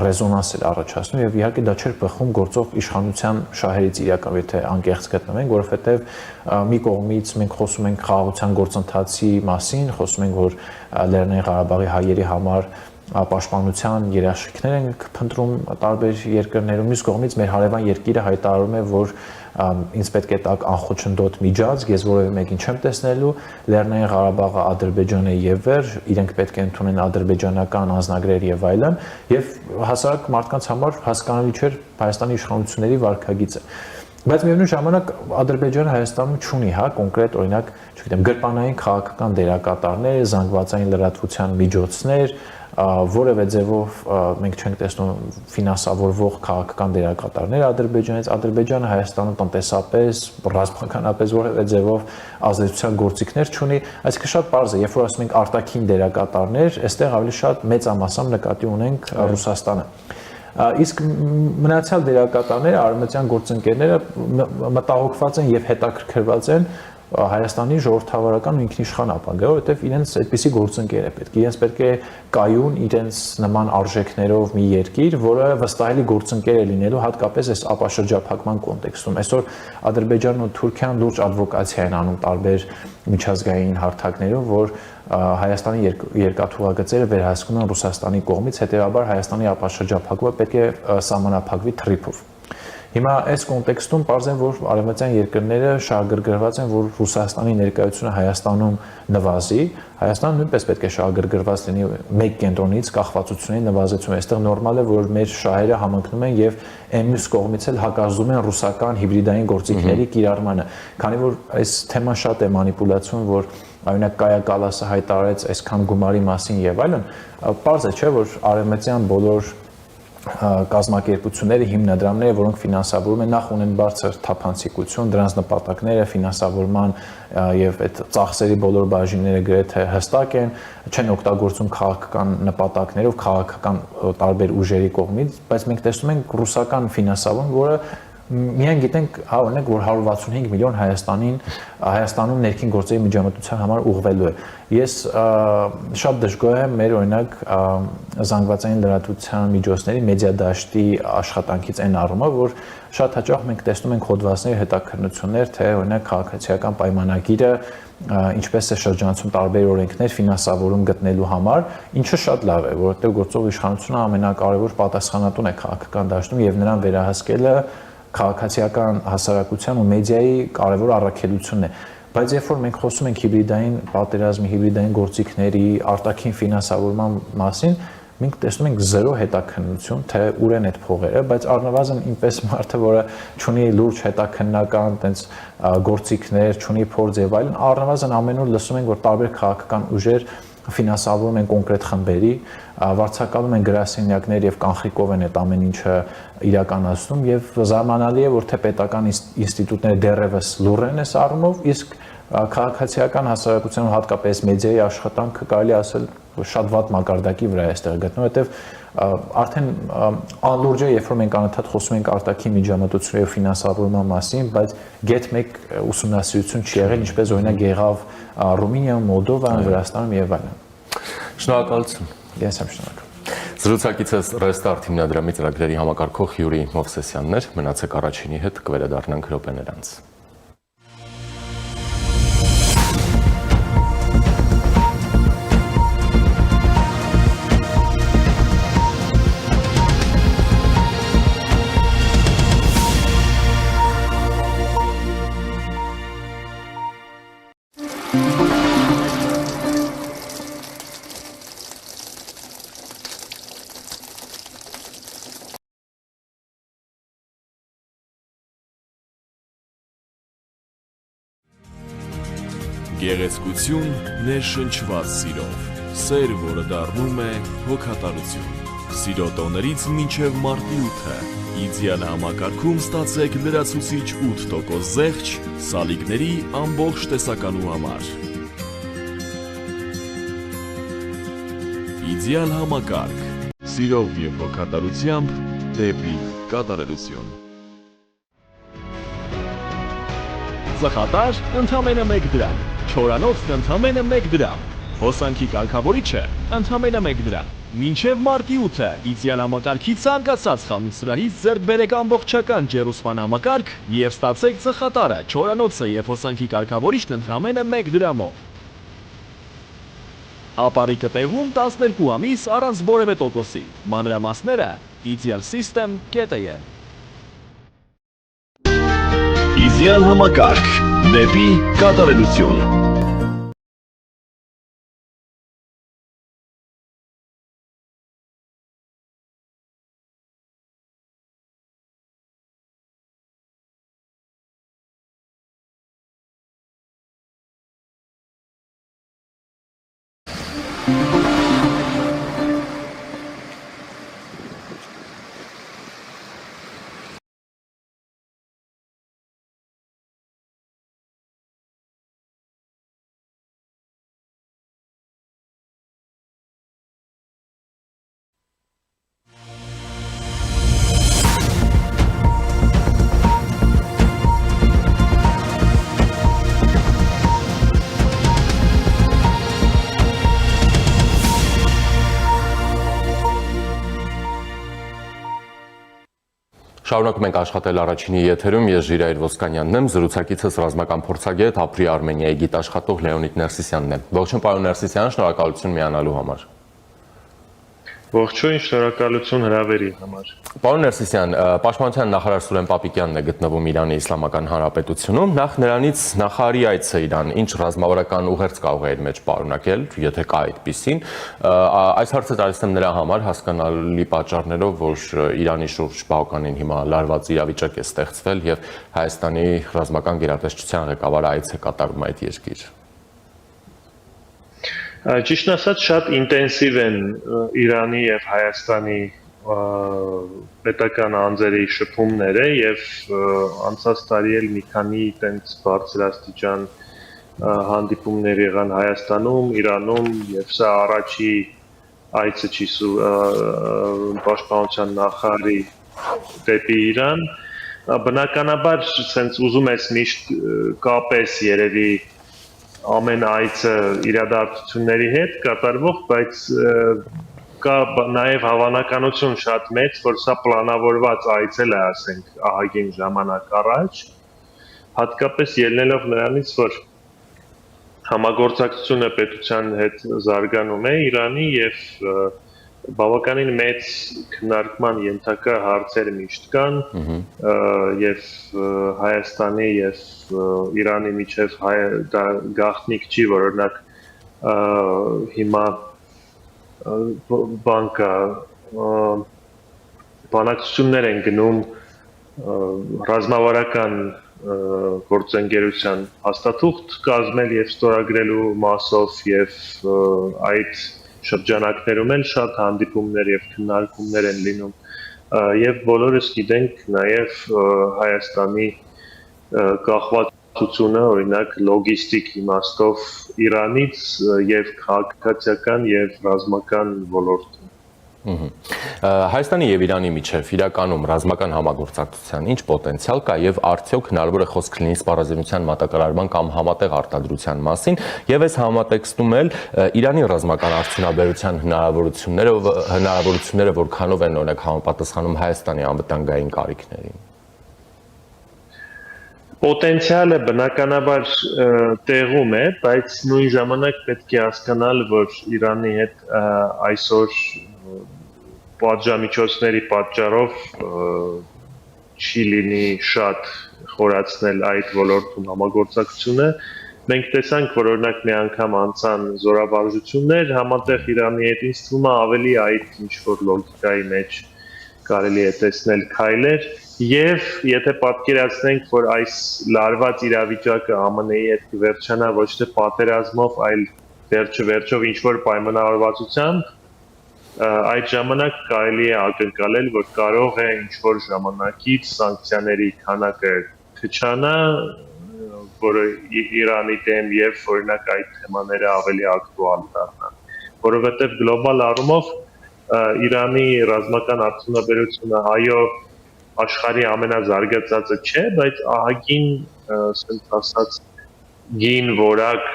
ռեզոնանս էր առաջացնում եւ իհարկե դա չէր բխում գործող իշխանության շահերից իրական, եթե անկեղծ գտնվենք, որովհետեւ մի կողմից մենք խոսում ենք խաղաղության գործընթացի մասին, խոսում ենք, որ Լեռնային Ղարաբաղի հայերի համար պաշտպանության երաշխիքներ են փնտրում տարբեր երկրներում, մյուս կողմից մեր հարևան երկիրը հայտարարում է, որ ինձ պետք է տակ անխոչնդոտ միջազգ, ես որևէ մեկին չեմ տեսնելու, Լեռնային Ղարաբաղը Ադրբեջանը եւ վեր, իրենք պետք է ընդունեն ադրբեջանական անձնագրեր եւ այլն, եւ հասարակ մարդկանց համար հասկանալի չէր Հայաստանի իշխանությունների վարքագիծը։ Բայց միևնույն ժամանակ Ադրբեջանը Հայաստանում չունի, հա, կոնկրետ օրինակ, չգիտեմ, գրպանային քաղաքական դերակատարներ, զանգվածային լրատվության միջոցներ, որևէ ձևով մենք չենք տեսնում ֆինանսավորվող քաղաքական դերակատարներ Ադրբեջանից, Ադրբեջանը Հայաստանում տնտեսապես, ռազմականապես որևէ ձևով ազդեցության գործիքներ չունի, այսինքն շատ պարզ է, երբ որ ասում ենք արտաքին դերակատարներ, այստեղ ավելի շատ մեծամասամբ նկատի ունենք Ռուսաստանը։ Իսկ մնացյալ դերակատարները, արևմտյան գործընկերները մտահոգված են եւ հետաքրքրված են Հայաստանի ժողովրդավարական ու ինքնիշխան ապագայով, որովհետև իրենց այդպիսի գործընկեր է պետք։ Իրենց պետք է կայուն իրենց նման արժեքներով մի երկիր, որը վստահելի գործընկեր է լինելու հատկապես այս ապաշրջափակման կոնտեքստում։ Այսօր Ադրբեջանն ու Թուրքիան լուրջ ադվոկացիա են անում տարբեր միջազգային հարթակներում, որ Հայաստանի երկաթուղագծերը վերահսկվում են Ռուսաստանի կողմից, հետեւաբար Հայաստանի ապաշրջափակումը պետք է սահմանափակվի թրիփով։ Հիմա այս կոնտեքստում պարզ է, որ արևմտյան երկրները շահագրգռված են, որ Ռուսաստանի ներկայությունը Հայաստանում նվազի, Հայաստանը նույնպես պետք է շահագրգռված լինի մեկ կենտրոնից կախվածությունների նվազեցում։ Այստեղ նորմալ է, որ մեր շահերը համընկնում են եւ այն մյուս կողմից էլ հակազդում են ռուսական հիբրիդային գործիքների կիրառմանը։ Քանի որ այս թեման շատ է մանիպուլացիոն, որ օրինակ Կայա Կալասը հայտարարեց այսքան գումարի մասին եւ այլն, պարզ է, չէ, որ արևմտյան բոլոր կազմակերպությունները, հիմնադրամները, որոնք ֆինանսավորում են, նախ ունեն բարձր թափանցիկություն, դրանց նպատակները ֆինանսավորման եւ այդ ծախսերի բոլոր բաժինները գրեթե հստակ են, չեն օգտագործում քաղաքական նպատակներով, քաղաքական տարբեր ուժերի կողմից, բայց մենք տեսնում ենք ռուսական ֆինանսավորում, որը միայն գիտենք, հա, օրինակ, որ 165 միլիոն Հայաստանում ներքին գործերի միջամտության համար ուղղվելու է։ Ես շատ դժգոհ եմ մեր օրինակ զանգվածային լրատվության միջոցների մեդիա դաշտի աշխատանքից այն առումով, որ շատ հաճախ մենք տեսնում ենք հոդվածների հետաքննություններ, թե օրինակ քաղաքացիական պայմանագիրը ինչպես է շրջանցում տարբեր օրենքներ ֆինանսավորում գտնելու համար, ինչը շատ լավ է, որովհետև գործող իշխանությունը ամենակարևոր պատասխանատուն է քաղաքական դաշտում եւ նրան վերահսկելը քաղաքացիական հասարակության ու մեդիայի կարևոր առաքելությունն է, բայց երբ որ մենք խոսում ենք հիբրիդային պատերազմի, հիբրիդային գործիքների, արտաքին ֆինանսավորման մասին, մենք տեսնում ենք զերո հետաքննություն, թե ուր են այդ փողերը, բայց առնվազն ինպես մարդը, որը ունի լուրջ հետաքննական տենց գործիքներ, ունի փորձ եւ այլն, առնվազն ամեն օր լսում ենք, որ տարբեր քաղաքական ուժեր ֆինանսավորում են կոնկրետ խմբերի, վարձակալում են գրասենյակներ եւ կանխիկով են այդ ամեն ինչը իրականացնում եւ զարմանալի է, որ թե պետական ինստիտուտները դեռևս լուռ են այս առումով, իսկ քաղաքացիական հասարակության հատկապես մեդիայի աշխատանքը կարելի ասել շատ վատ մակարդակի վրա է այստեղ գտնվում, որտեղ արդեն անլուրջ է, երբ որ մենք անընդհատ խոսում ենք արտաքին միջամտությունների եւ ֆինանսավորման մասին, բայց գեթ մեկ ուսումնասիրություն չի եղել, ինչպես օրինակ եղավ Ռումինիայում, Մոլդովայում, Վրաստանում եւ այլն։ Շնորհակալություն։ Ես եմ շնորհակալ։ Զրուցակիցս Restart հիմնադրամի ծրագրերի համակարգող Յուրի Մովսեսյանն էր, մնացեք առաջինի հետ, կվերադառնանք րոպեներ անց։ Գեղեցկություն ներշնչված սիրով, սեր, որը դառնում է հոգատարություն։ Սիրո տոներից մինչև մարտի 8-ը, իդեալ համակարգում ստացեք լրացուցիչ 8% զեղչ սալիկների ամբողջ տեսականու համար։ Իդեալ համակարգ, սիրով և հոգատարությամբ դեպի կատարելություն։ Ծխատար ընդամենը 1 դրամ, չորանոցն ընդամենը 1 դրամ, հոսանքի կարգավորիչը ընդամենը 1 դրամ։ Մինչև մարտի 8-ը իդեալ համակարգի ցանկացած խանութ սրահից ձեռք բերեք ամբողջական ջերուսման համակարգ և ստացեք ծխատարը, չորանոցը և հոսանքի կարգավորիչն ընդամենը 1 դրամով։ Ապարիկը տեղում 12 ամիս առանց որևէ տոկոսի։ Մանրամասները idealsystem.am։ Իդեալ համակարգ, դեպի կատարելություն։ Շարունակում ենք աշխատել առաջինի եթերում, ես Ժիրայր Ոսկանյանն եմ, զրուցակիցս ռազմական փորձագետ, Ապրի Արմենիայի գիտաշխատող Լեոնիդ Ներսիսյանն է։ Ողջույն պարոն Ներսիսյան, շնորհակալություն միանալու համար։ Ողջույն, շնորհակալություն հրավերի համար։ Պարոն Ներսիսյան, Պաշտպանության նախարար Սուրեն Պապիկյանն է գտնվում Իրանի Իսլամական Հանրապետությունում, նախ նրանից նախարարի այցը Իրան, ինչ ռազմավարական ուղերձ կարող է իր մեջ պարունակել, եթե կա այդպիսին։ Այս հարցը տալիս եմ նրա համար հասկանալի պատճառներով, որ Իրանի շուրջ բավականին հիմա լարված իրավիճակ է ստեղծվել եւ Հայաստանի ռազմական գերատեսչության ղեկավարը այց է կատարում այդ երկիր։ Ճիշտն ասած, շատ ինտենսիվ են Իրանի եւ Հայաստանի պետական անձերի շփումները եւ անցած տարի էլ մի քանի տենց բարձրաստիճան հանդիպումներ եղան Հայաստանում, Իրանում եւ սա առաջի այցը չի պաշտպանության նախարարի դեպի Իրան։ Բնականաբար, sense ուզում ես միշտ կապես երևի ամեն այցը իրադարձությունների հետ կատարվող, բայց կա նաև հավանականություն շատ մեծ, որ սա պլանավորված այցել է, ասենք, ահագին ժամանակ առաջ, հատկապես ելնելով նրանից, որ համագործակցությունը պետության հետ զարգանում է Իրանի եւ բավականին մեծ քննարկման ենթակա հարցեր միշտ կան եւ Հայաստանի եւ Իրանի միջև դա գաղտնիք չի, որ օրինակ հիմա բան կա, բանակցություններ են գնում ռազմավարական գործընկերության հաստատուղթ կազմել եւ ստորագրելու մասով եւ այդ շրջանակներում էլ շատ հանդիպումներ եւ քննարկումներ են լինում եւ բոլորս գիտենք նաեւ Հայաստանի կախվածությունը օրինակ լոգիստիկ իմաստով Իրանից եւ քաղաքացիական եւ ռազմական ոլորտում Հայաստանի եւ Իրանի միջև իրականում ռազմական համագործակցության ինչ պոտենցիալ կա եւ արդյոք հնարավոր է խոսք լինի սպառազինության մատակարարման կամ համատեղ արտադրության մասին եւ այս համատեքստում էլ Իրանի ռազմական արդյունաբերության հնարավորությունները որքանով են օրինակ համապատասխանում Հայաստանի անվտանգային կարիքներին Պոտենցիալը բնականաբար տեղում է, բայց նույն ժամանակ պետք է հասկանալ, որ Իրանի հետ այսօր պատժամիջոցների պատճառով չի լինի շատ խորացնել այդ ոլորտում համագործակցությունը։ Մենք տեսանք, որ օրինակ մի անգամ անցան զորավարժություններ համատեղ Իրանի հետ, ինձ թվում է ավելի այդ ինչ-որ լոգիկայի մեջ կարելի է տեսնել քայլեր Եվ եթե պատկերացնենք, որ այս լարված իրավիճակը ԱՄՆ-ի հետ կվերջանա ոչ թե պատերազմով, այլ վերջով ինչ-որ պայմանավորվածությամբ, այդ ժամանակ կարելի է ակնկալել, որ կարող է ինչ-որ ժամանակից սանկցիաների քանակը քչանա, որը Իրանի դեմ եւ օրինակ այդ թեմաները ավելի ակտուալ դառնան, որովհետեւ գլոբալ առումով Իրանի ռազմական արդյունաբերությունը այո աշխարհի ամենազարգացածը չէ, բայց ահագին, ասենք ասած, գին որակ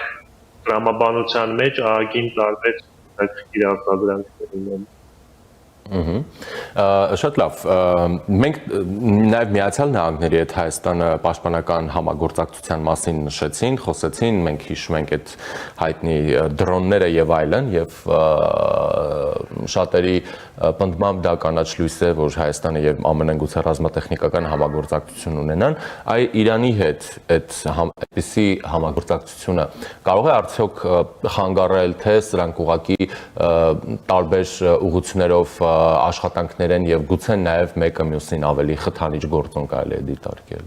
տրամաբանության մեջ ահագին տարբեր իրավաբանություններ ունեն։ Շատ լավ, մենք նաև Միացյալ Նահանգների հետ Հայաստանը պաշտպանական համագործակցության մասին նշեցին, խոսեցին, մենք հիշում ենք այդ հայտնի դրոնները եւ այլն եւ շատերի պնդմամբ դա կանաչ լույս է, որ Հայաստանը եւ ԱՄՆ-ն գուցե ռազմատեխնիկական համագործակցություն ունենան, այ Իրանի հետ այդպիսի համագործակցությունը կարող է արդյոք խանգարել, թե սրանք ուղղակի տարբեր ուղղություններով աշխատանքներ են եւ գուցե նաեւ մեկը մյուսին ավելի խթանիչ գործոն կարելի է դիտարկել։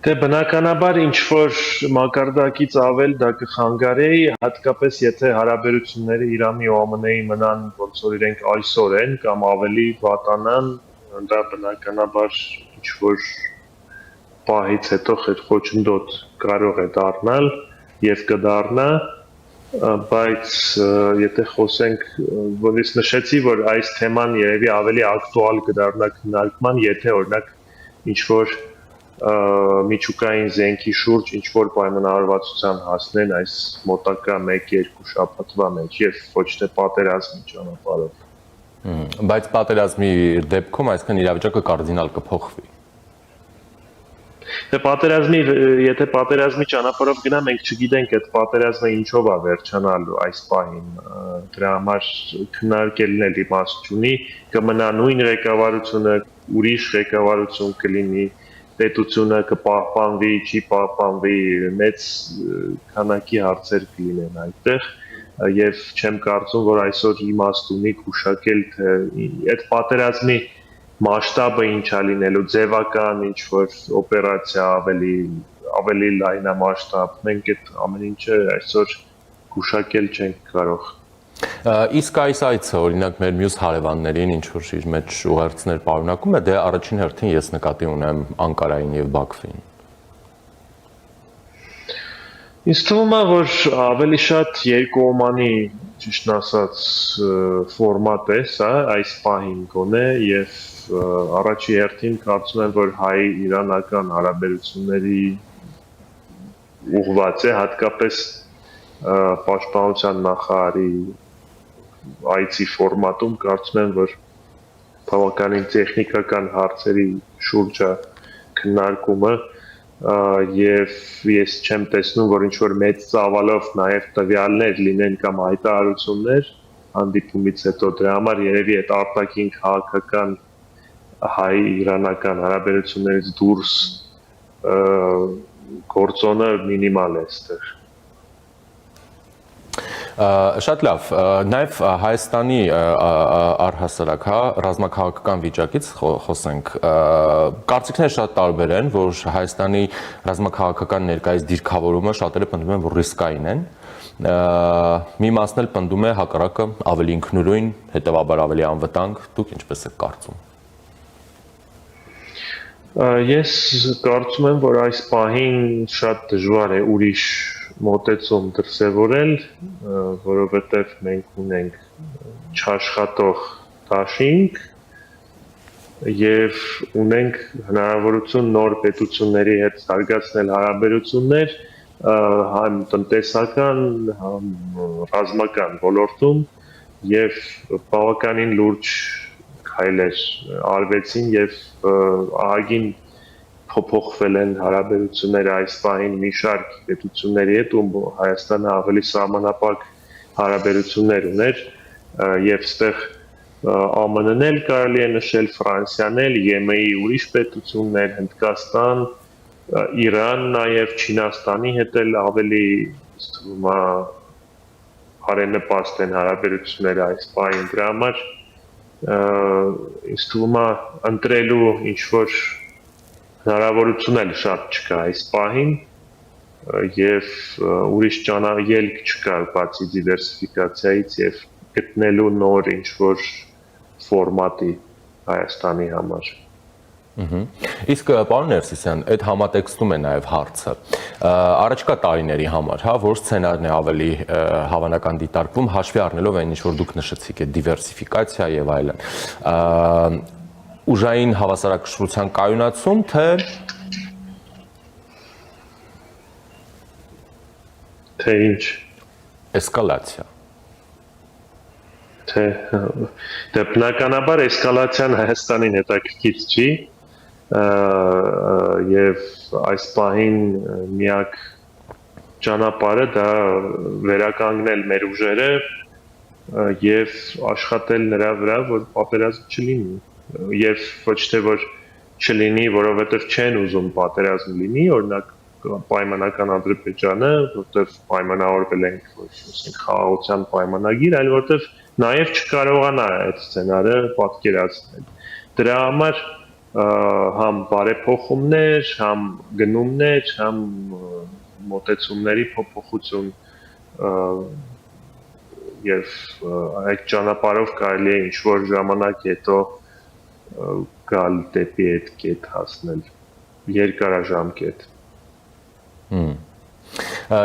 Դե բնականաբար ինչ որ մակարդակից ավել դա կխանգարի, հատկապես եթե հարաբերությունները Իրանի ու ԱՄՆ-ի մնան ոնց որ իրենք այսօր են կամ ավելի վատանան, դա բնականաբար ինչ որ պահից հետո խոչընդոտ կարող է դառնալ եւ կդառնա բայց եթե խոսենք, որ ես նշեցի, որ այս թեման երևի ավելի ակտուալ կդառնա քննարկման, եթե օրինակ ինչ-որ միջուկային զենքի շուրջ ինչ-որ պայմանավորվածության հասնեն այս մոտակա 1-2 շաբաթվա մեջ եւ ոչ թե պատերազմի ճանապարհով։ Բայց պատերազմի դեպքում այսքան իրավիճակը կարդինալ կփոխվի։ Եթե պատերազմի ճանապարհով գնա, մենք չգիտենք այդ պատերազմը ինչով է վերջանալու այս պահին։ Դրա համար քննարկելն էլ իմաստ չունի, կմնա նույն ղեկավարությունը, ուրիշ ղեկավարություն կլինի, պետությունը կպահպանվի, չի պահպանվի, մեծ քանակի հարցեր կլինեն այդտեղ, եւ չեմ կարծում, որ այսօր իմաստ ունի գուշակել, թե այդ պատերազմի մասշտաբը ինչ է լինելու, ձևական ինչ-որ օպերացիա ավելի լայնամասշտաբ, մենք այդ ամեն ինչը այսօր գուշակել չենք կարող։ Իսկ այս այցը, օրինակ մեր մյուս հարևաններին ինչ-որ իր մեջ ուղերձներ պարունակում է, դե առաջին հերթին ես նկատի ունեմ Անկարային եւ Բաքվին։ Ինձ թվում է, որ ավելի շատ երկկողմանի, ճիշտն ասած, ֆորմատ է սա, այս պահին գոնե եւ առաջի հերթին կարծում եմ, որ հայ-իրանական հարաբերությունների ուղղված է, հատկապես պաշտպանության նախարարի այցի ֆորմատում կարծում եմ, որ բավականին տեխնիկական հարցերի շուրջ է քննարկումը եւ ես չեմ տեսնում, որ ինչ-որ մեծ ծավալով նաեւ տվյալներ լինեն կամ հայտարարություններ հանդիպումից հետո դրա համար երևի այդ արտաքին քաղաքական հայ-իրանական հարաբերություններից դուրս գործոնը մինիմալ է այստեղ։ Շատ լավ, նաև Հայաստանի առհասարակ, ռազմաքաղաքական վիճակից խոսենք։ Կարծիքները շատ տարբեր են, որ Հայաստանի ռազմաքաղաքական ներկայիս դիրքավորումը շատերը պնդում են, որ ռիսկային են։ Մի մասն էլ պնդում է հակառակը ավելի ինքնուրույն, հետևաբար ավելի անվտանգ։ Դուք ինչպես եք կարծում։ Ես կարծում եմ, որ այս պահին շատ դժվար է ուրիշ մոտեցում դրսևորել, որովհետև մենք ունենք չաշխատող դաշինք եւ ունենք հնարավորություն նոր պետությունների հետ զարգացնել հարաբերություններ համ տնտեսական, համ ռազմական ոլորտում եւ բավականին լուրջ քայլեր արվեցին եւ ահագին փոփոխվել են հարաբերությունները այս պահին մի շարք պետությունների հետ, ում Հայաստանը ավելի սահմանափակ հարաբերություններ ուներ եւ այստեղ ԱՄՆ-ն էլ կարելի է նշել, Ֆրանսիան էլ, ԵՄ-ի ուրիշ պետություններ, Հնդկաստան, Իրան, նաև Չինաստանի հետ էլ ավելի թվում է բարենպաստ են հարաբերությունները այս պահին, դրա համար ինձ թվում է ընտրելու ինչ-որ հնարավորություն էլ շատ չկա այս պահին եւ ուրիշ ելք չկա բացի դիվերսիֆիկացիայից եւ գտնելու նոր ինչ-որ ֆորմատի Հայաստանի համար։ Իսկ պարոն Ներսիսյան, այդ համատեքստում է նաև հարցը։ Առաջկա տարիների համար, որ սցենարն է ավելի հավանական դիտարկվում, հաշվի առնելով այն ինչ որ դուք նշեցիք, այդ դիվերսիֆիկացիա եւ այլն։ Ուժային հավասարակշռության կայունացում, թե ինչ։ Էսկալացիա։ Դե բնականաբար էսկալացիան Հայաստանին հետաքրքիր չի եւ այս պահին միակ ճանապարհը դա վերականգնել մեր ուժերը եւ աշխատել նրա վրա, որ պատերազմ չլինի եւ ոչ թե որ չլինի, որովհետեւ չեն ուզում պատերազմ լինի, օրինակ պայմանական Ադրբեջանը, որտեղ պայմանավորվել ենք, որ ասենք խաղաղության պայմանագիր, այլ որտեղ նաև չկարողանա այդ սցենարը պատկերացնել։ Դրա համար համ բարեփոխումներ, համ գնումներ, համ մոտեցումների փոփոխություն եւ այդ ճանապարհով կարելի է ինչ-որ ժամանակ հետո գալ դեպի այդ կետ հասնել, երկարաժամկետ։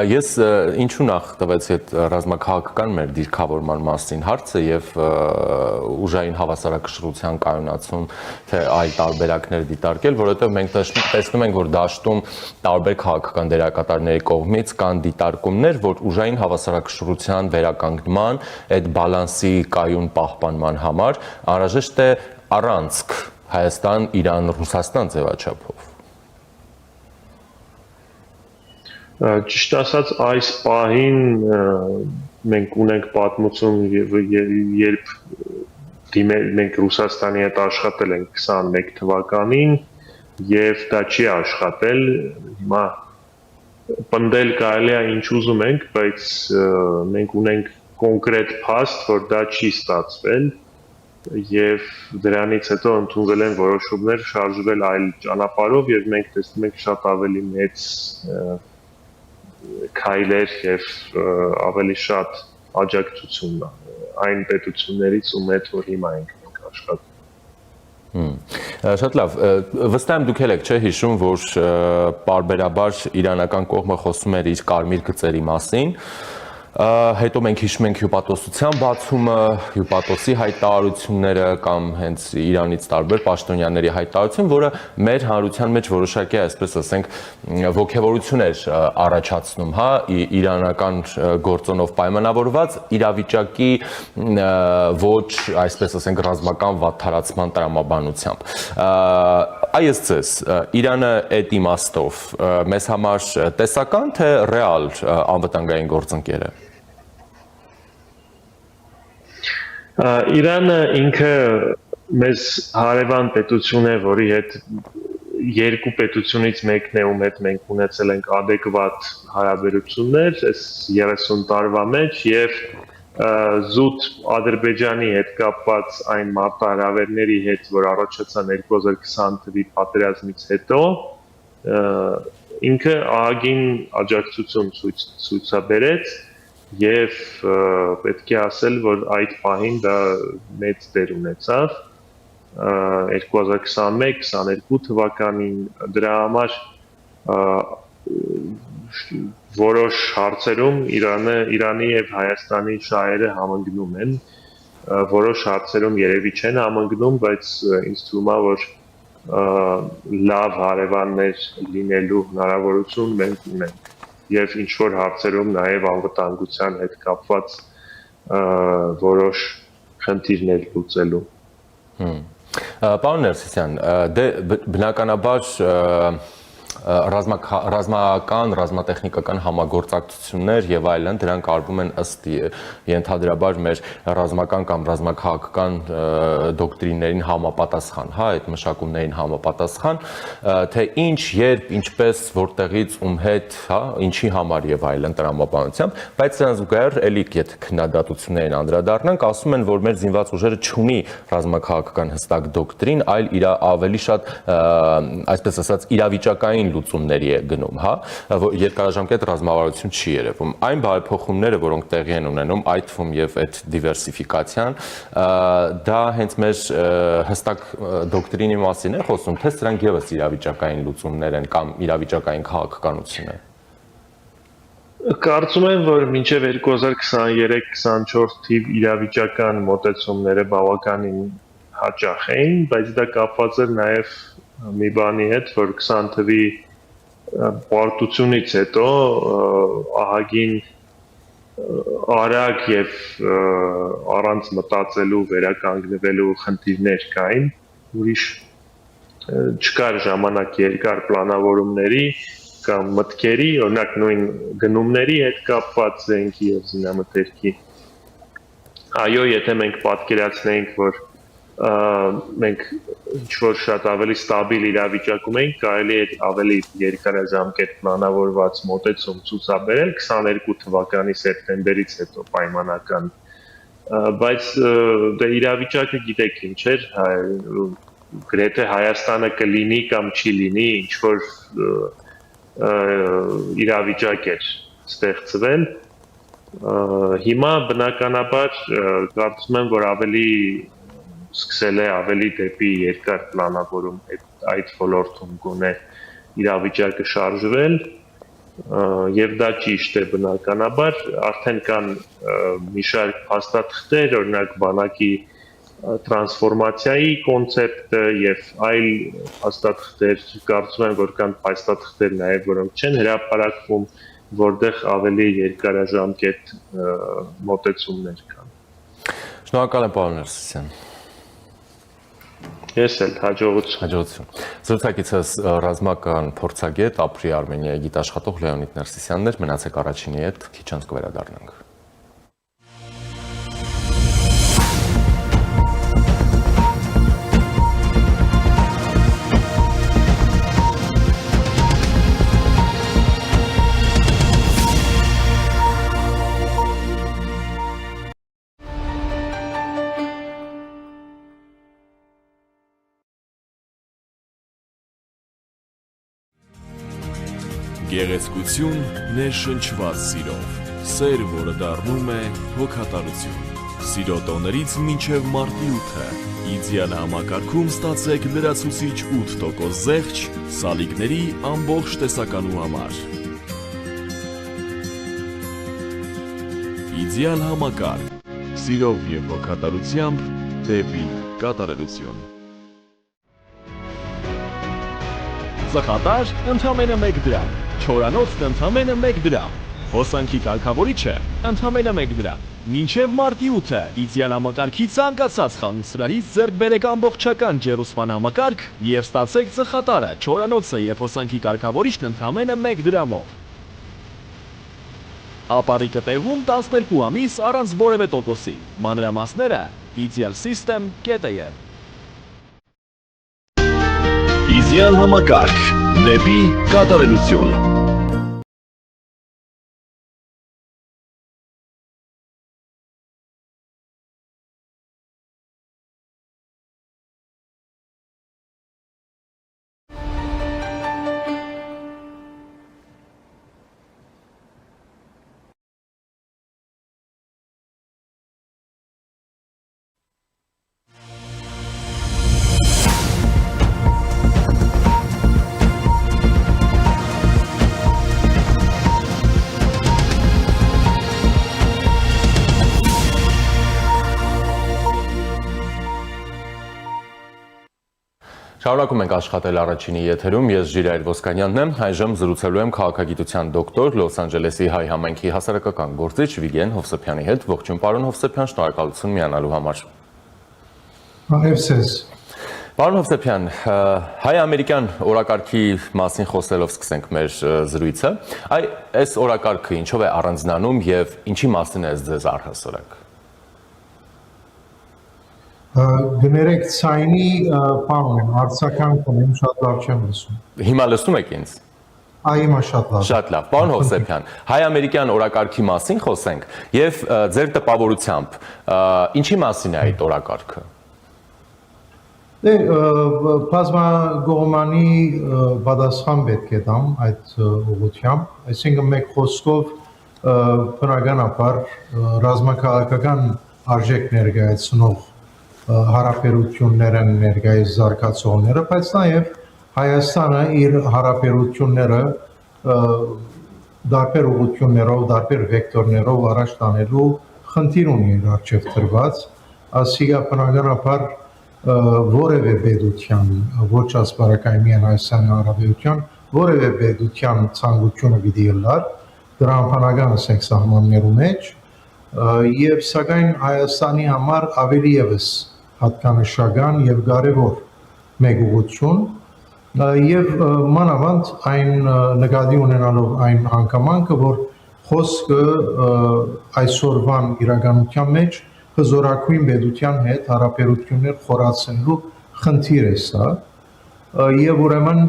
Ես ինչու նախ տվեցի այդ ռազմաքաղաքական մեր դիրքավորման մասին հարցը եւ ուժային հավասարակշռության կայունացում թե այլ տարբերակներ դիտարկել, որովհետեւ մենք տեսնում ենք, որ դաշտում տարբեր քաղաքական դերակատարների կողմից կան դիտարկումներ, որ ուժային հավասարակշռության վերականգնման, այդ բալանսի կայուն պահպանման համար անհրաժեշտ է առանցք Հայաստան, Իրան, Ռուսաստան ձևաչափով։ Ճիշտ ասած, այս պահին մենք ունենք պատմություն, երբ մենք Ռուսաստանի հետ աշխատել ենք 21 թվականին եւ դա չի աշխատել, հիմա պնդել կարելի է ինչ ուզում ենք, բայց մենք ունենք կոնկրետ փաստ, որ դա չի ստացվել եւ դրանից հետո ընդունվել են որոշումներ շարժվել այլ ճանապարհով եւ մենք տեսնում ենք շատ ավելի մեծ քայլեր եւ ավելի շատ աջակցություն այն պետություններից ում հետ որ հիմա ենք աշխատում։ Շատ լավ, վստահ եմ դուք եք չէ հիշում, որ պարբերաբար իրանական կողմը խոսում էր իր կարմիր գծերի մասին, հետո մենք հիշում ենք հյուպատոսության բացումը, հյուպատոսի հայտարարությունները կամ հենց Իրանից տարբեր պաշտոնյաների հայտարարություն, որը մեր հանրության մեջ որոշակի, այսպես ասենք, ոգևորություն էր առաջացնում, իրանական գործոնով պայմանավորված իրավիճակի ոչ, այսպես ասենք, ռազմական վատթարացման տրամաբանությամբ։ Այս ձեզ, Իրանը այդ իմաստով մեզ համար տեսական թե ռեալ անվտանգային գործընկեր է։ Իրանը ինքը մեզ հարևան պետություն է, որի հետ երկու պետությունից մեկն է, ում հետ մենք ունեցել ենք adekvat հարաբերություններ այս 30 տարվա մեջ եւ զուտ Ադրբեջանի հետ կապված այն մարտահրավերների հետ, որ առաջացան 2020 թվականի պատերազմից հետո, ինքը ԱԱԳ-ին աջակցություն ցույցաբերեց եւ պետք է ասել, որ այդ պահին դա մեծ դեր ունեցավ 2021-22 թվականին դրա համար որոշ հարցերում Իրանի եւ Հայաստանի շահերը համընկնում են, որոշ հարցերում երևի չեն համընկնում, բայց ինձ թվում է, որ լավ հարևաններ լինելու հնարավորություն մենք ունենք եւ ինչ որ հարցերում նաեւ անվտանգության հետ կապված որոշ խնդիրներ լուծելու։ Պարոն Ներսիսյան, դե բնականաբար ռազմական, ռազմատեխնիկական համագործակցություններ եւ այլն դրանք արվում են ըստ ենթադրաբար մեր ռազմական կամ ռազմաքաղաքական դոկտրիններին համապատասխան, հա, այդ մշակումներին համապատասխան, թե ինչ, երբ, ինչպես, որտեղից, ում հետ, հա, ինչի համար եւ այլն տրամաբանությամբ, բայց դրան զուգահեռ էլի եթե քննադատություններին անդրադառնանք, ասում են, որ մեր զինված ուժերը չունի ռազմաքաղաքական հստակ դոկտրին, այլ իր ավելի շատ, այսպես ասած, իրավիճակային լուծումների է գնում, հա, երկարաժամկետ ռազմավարություն չի երևում։ Այն բարեփոխումները, որոնք տեղի են ունենում, այդ թվում եւ այդ դիվերսիֆիկացիան, դա հենց մեր հստակ դոկտրինի մասին է խոսում, թե սրանք եւս իրավիճակային լուծումներ են կամ իրավիճակային քաղաքականություն է։ Կարծում եմ, որ մինչև 2023-24 թիվ իրավիճական մոտեցումները բավականին հաճախ էին, բայց դա կապված էր նաեւ մի բանի հետ, որ 20 թվի պարտությունից հետո ԱՀԱԳ-ին արագ եւ առանց մտածելու վերականգնվելու խնդիրներ կային, ուրիշ չկար ժամանակ երկար պլանավորումների կամ մտքերի, օրինակ նույն գնումների հետ կապված զենքի եւ զինամթերքի։ Այո, եթե մենք պատկերացնենք, որ մենք ինչ-որ շատ ավելի ստաբիլ իրավիճակում ենք, կարելի է ավելի երկարաժամկետ պլանավորված մոտեցում ցուցաբերել 22 թվականի սեպտեմբերից հետո պայմանական, բայց դե իրավիճակը գիտեք ինչ էր, գրեթե Հայաստանը կլինի կամ չի լինի, ինչ-որ իրավիճակ էր ստեղծվել, հիմա բնականաբար կարծում եմ, որ ավելի սկսել է ավելի դեպի երկար պլանավորում այդ ոլորտում գոնե իրավիճակը շարժվել եւ դա ճիշտ է բնականաբար արդեն կան մի շարք փաստաթղթեր, օրինակ բանակի տրանսֆորմացիայի կոնցեպտը եւ այլ փաստաթղթեր, կարծում եմ, որ կան փաստաթղթեր նաեւ, որոնք չեն հրապարակվում, որտեղ ավելի երկարաժամկետ մոտեցումներ կան։ Շնորհակալ եմ, պարոն Ներսիսյան։ Ես էլ հաջողություն։ Զրուցակիցս ռազմական փորձագետ Ապրի Արմենիայի գիտաշխատող Լեոնիդ Ներսիսյանն էր, մնացեք առաջինի հետ, քիչ անց կվերադառնանք։ Գեղեցկություն ներշնչված սիրով, սեր, որը դառնում է հոգատարություն։ Սիրո տոներից մինչև մարտի 8-ը, իդեալ համակարգում ստացեք լրացուցիչ 8% զեղչ սալիկների ամբողջ տեսականու համար։ Իդեալ համակարգ, սիրով և հոգատարությամբ դեպի կատարելություն։ Ծխատար ընդամենը 1 դրամ, չորանոցն ընդամենը 1 դրամ, հոսանքի կարգավորիչը ընդամենը 1 դրամ։ Մինչև մարտի 8-ը իդեալ համակարգի ցանկացած խանութսրահից ձեռք բերեք ամբողջական ջերուսման համակարգ եւ ստացեք ծխատարը, չորանոցը եւ հոսանքի կարգավորիչն ընդամենը 1 դրամով։ Ապառիկը տեղում 12 ամիս առանց որևէ տոկոսի։ Մանրամասները idealsystem.am Իզիալ համակարգ դեպի կատարելություն։ Շարունակում ենք աշխատել առաջինի եթերում, ես Ժիրայր Ոսկանյանն եմ, այժմ զրուցելու եմ քաղաքագիտության դոկտոր Լոս Անջելեսի հայ համայնքի հասարակական գործիչ Վիգեն Հովսեփյանի հետ։ Ողջույն պարոն Հովսեփյան, շնորհակալություն միանալու համար։ Բարև ձեզ։ Պարոն Հովսեփյան, հայ-ամերիկյան օրակարգի մասին խոսելով սկսենք մեր զրույցը։ Այս օրակարգը ինչով է առանձնանում եւ ինչի մասին է ձեզ առհասարակ։ Գներեք ցայնի պարոն եմ, արձական կունեմ, շատ լավ չեմ լսում։ Հիմա լսում եք ինձ։ Հիմա շատ լավ։ Շատ լավ։ Պարոն Հովսեփյան, հայ-ամերիկյան օրակարգի մասին խոսենք եւ ձեր տպավորությամբ ինչի մասին է այդ օրակարգը։ Բազմագողմանի պատասխան պետք է տամ այդ ուղղությամբ, այսինքն մեկ խոսքով բնականաբար ռազմաքաղաքական արժեք ներկայացնող հարաբերություններ են ներկայիս զարգացողները, բայց նաև Հայաստանը իր հարաբերությունները դարբեր ուղղություններով, դարբեր վեկտորներով առաջ տանելու խնդիր ունի իր առջև դրված, ասիկա բնականաբար որևէ պետության, ոչ ասպարակայմյան Հայաստանի Հանրապետության, որևէ պետության ցանկությունը պիտի ըլլար, դրա անփանական ասենք սահմաններու մեջ, եւ սակայն Հայաստանի համար ավելի եւս հատկանշական եւ կարեւոր մեկ ուղղություն եւ մանավանդ այն նկատի ունենալով այն հանգամանքը, որ խոսքը այսօրվան իրականության մեջ հզորակույն պետության հետ հարաբերություններ խորացնելու խնդիր է սա եւ ուրեմն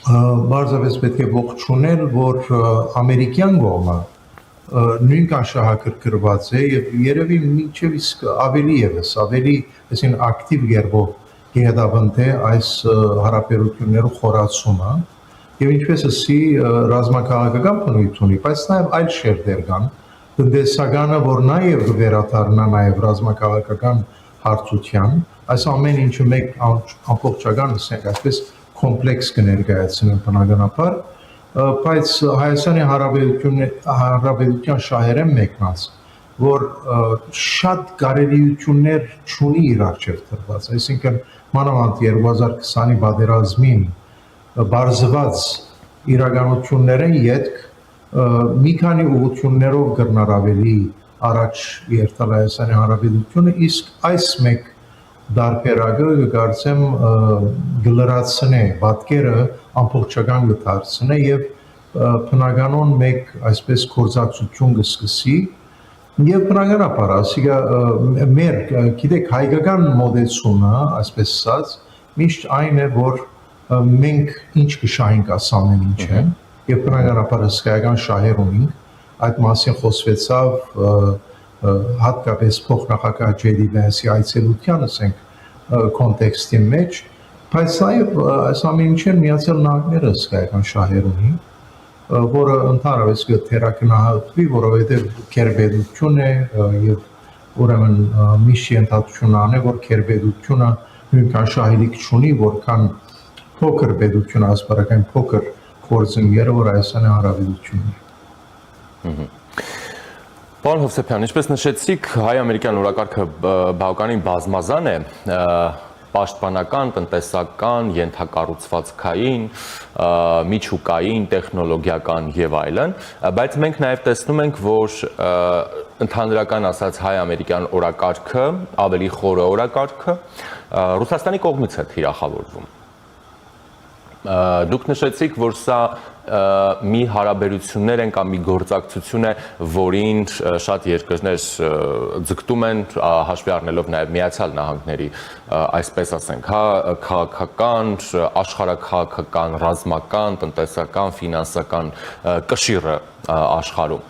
բարձրապես պետք է ողջունել, որ ամերիկյան կողմը նույնքան շահագրգռված է եւ երևի մինչեւ իսկ ավելի եւս ավելի այսին ակտիվ երբով գեհդավանդ է այս հարաբերություններու խորացումը եւ ինչպես ասի ռազմաքաղաքական բնույթ ունի, բայց նաեւ այլ շերտեր կան տնտեսականը, որ նաեւ վերադառնա նաեւ ռազմաքաղաքական հարցության, այս ամեն ինչը մեկ ամբողջական ասենք այսպես կոմպլեքս կներկայացնեն բնականաբար, բայց Հայաստանի Հանրապետության շահերեն մեկնած, որ շատ կարելիություններ չունի իր առջև դրված, այսինքն մանավանդ 2020-ի պատերազմին բարձված իրականություններն յետք մի քանի ուղղություններով կրնար ավելի առաջ երթալ Հայաստանի Հանրապետությունը, իսկ այս մեկ դարբերակը կարծեմ գլրացնե պատկերը ամբողջական կդարձնե եւ բնականon մեկ այսպես կորզակցություն կսկսի եւ բնականաբար ասիկա մեր գիտեք հայկական մոդեցումը այսպես ասած միշտ այն է որ մենք ինչ կշահենք աս ամեն ինչը եւ բնականաբար հսկայական շահեր ունենք այդ մասին խոսվեցավ հատկապես փոխնախագահ Ջեյդի Վենսի այցելության ասենք կոնտեքստի մեջ, բայց նաև այս ամեն ինչը Միացյալ Նահանգները հսկայական շահեր ունի, որը ընդհանրապես կթերակնահատվի, որովհետև քերբեդություն է եւ ուրեմն միշտ ենթադրություն անե, որ քերբեդությունը նույնքան շահելիք չունի, որքան փոքր պետությունը, ասպարակային փոքր գործընկերը, որ Հայաստանի Հանրապետությունն է։ Պարոն Հովսեփյան, ինչպես նշեցիք, հայ-ամերիկյան օրակարգը բավականին բազմազան է, պաշտպանական, տնտեսական, ենթակառուցվածքային, միջուկային, տեխնոլոգիական եւ այլն, բայց մենք նաեւ տեսնում ենք, որ ընդհանրական ասած հայ-ամերիկյան օրակարգը, ավելի խորը օրակարգը Ռուսաստանի կողմից է թիրախավորվում։ Դուք նշեցիք, որ սա մի հարաբերություններ են կամ մի գործակցություն է, որին շատ երկրներ ձգտում են, հաշվի առնելով նաև Միացյալ Նահանգների, այսպես ասենք, քաղաքական, աշխարհաքաղաքական, ռազմական, տնտեսական, ֆինանսական կշիռը աշխարհում։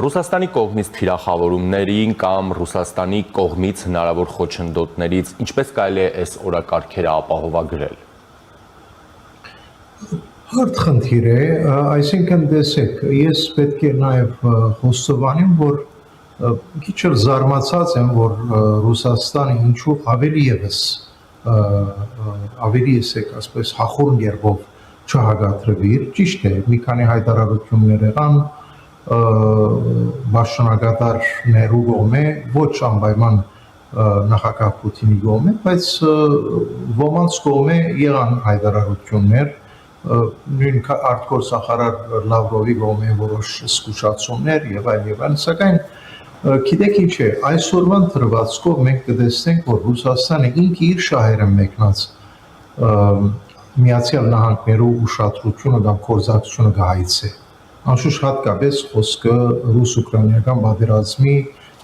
Ռուսաստանի կողմից թիրախավորումներին կամ Ռուսաստանի կողմից հնարավոր խոչընդոտներից ինչպես կարելի է այս օրակարգերը ապահովագրել։ Հարթ խնդիր է, այսինքն տեսեք, ես պետք է նաև խոստովանեմ, որ քիչ զարմացած եմ, որ Ռուսաստանը ինչու ավելի ևս ասես հախուռն երբով չհագադրվիր, ճիշտ է, մի քանի հայտարարություններ եղան պաշտոնակատարներու կողմէ, ոչ անպայման նախագահ Պուտինի կողմէ, բայց ոմանց կողմէ եղան հայտարարություններ, նույն արտգործնախարար Լավրովի կողմէ որոշ զգուշացումներ եւ այլն, սակայն գիտեք ինչ է, այսօրվան դրվածքով մենք կտեսնենք, որ Ռուսաստանը ինքը իր շահերը մեկնած Միացյալ Նահանգներու ուշադրությունը կամ կորզակցությունը կհայցե։ Անշուշտ հատկապես խոսքը ռուս-ուկրաինական պատերազմի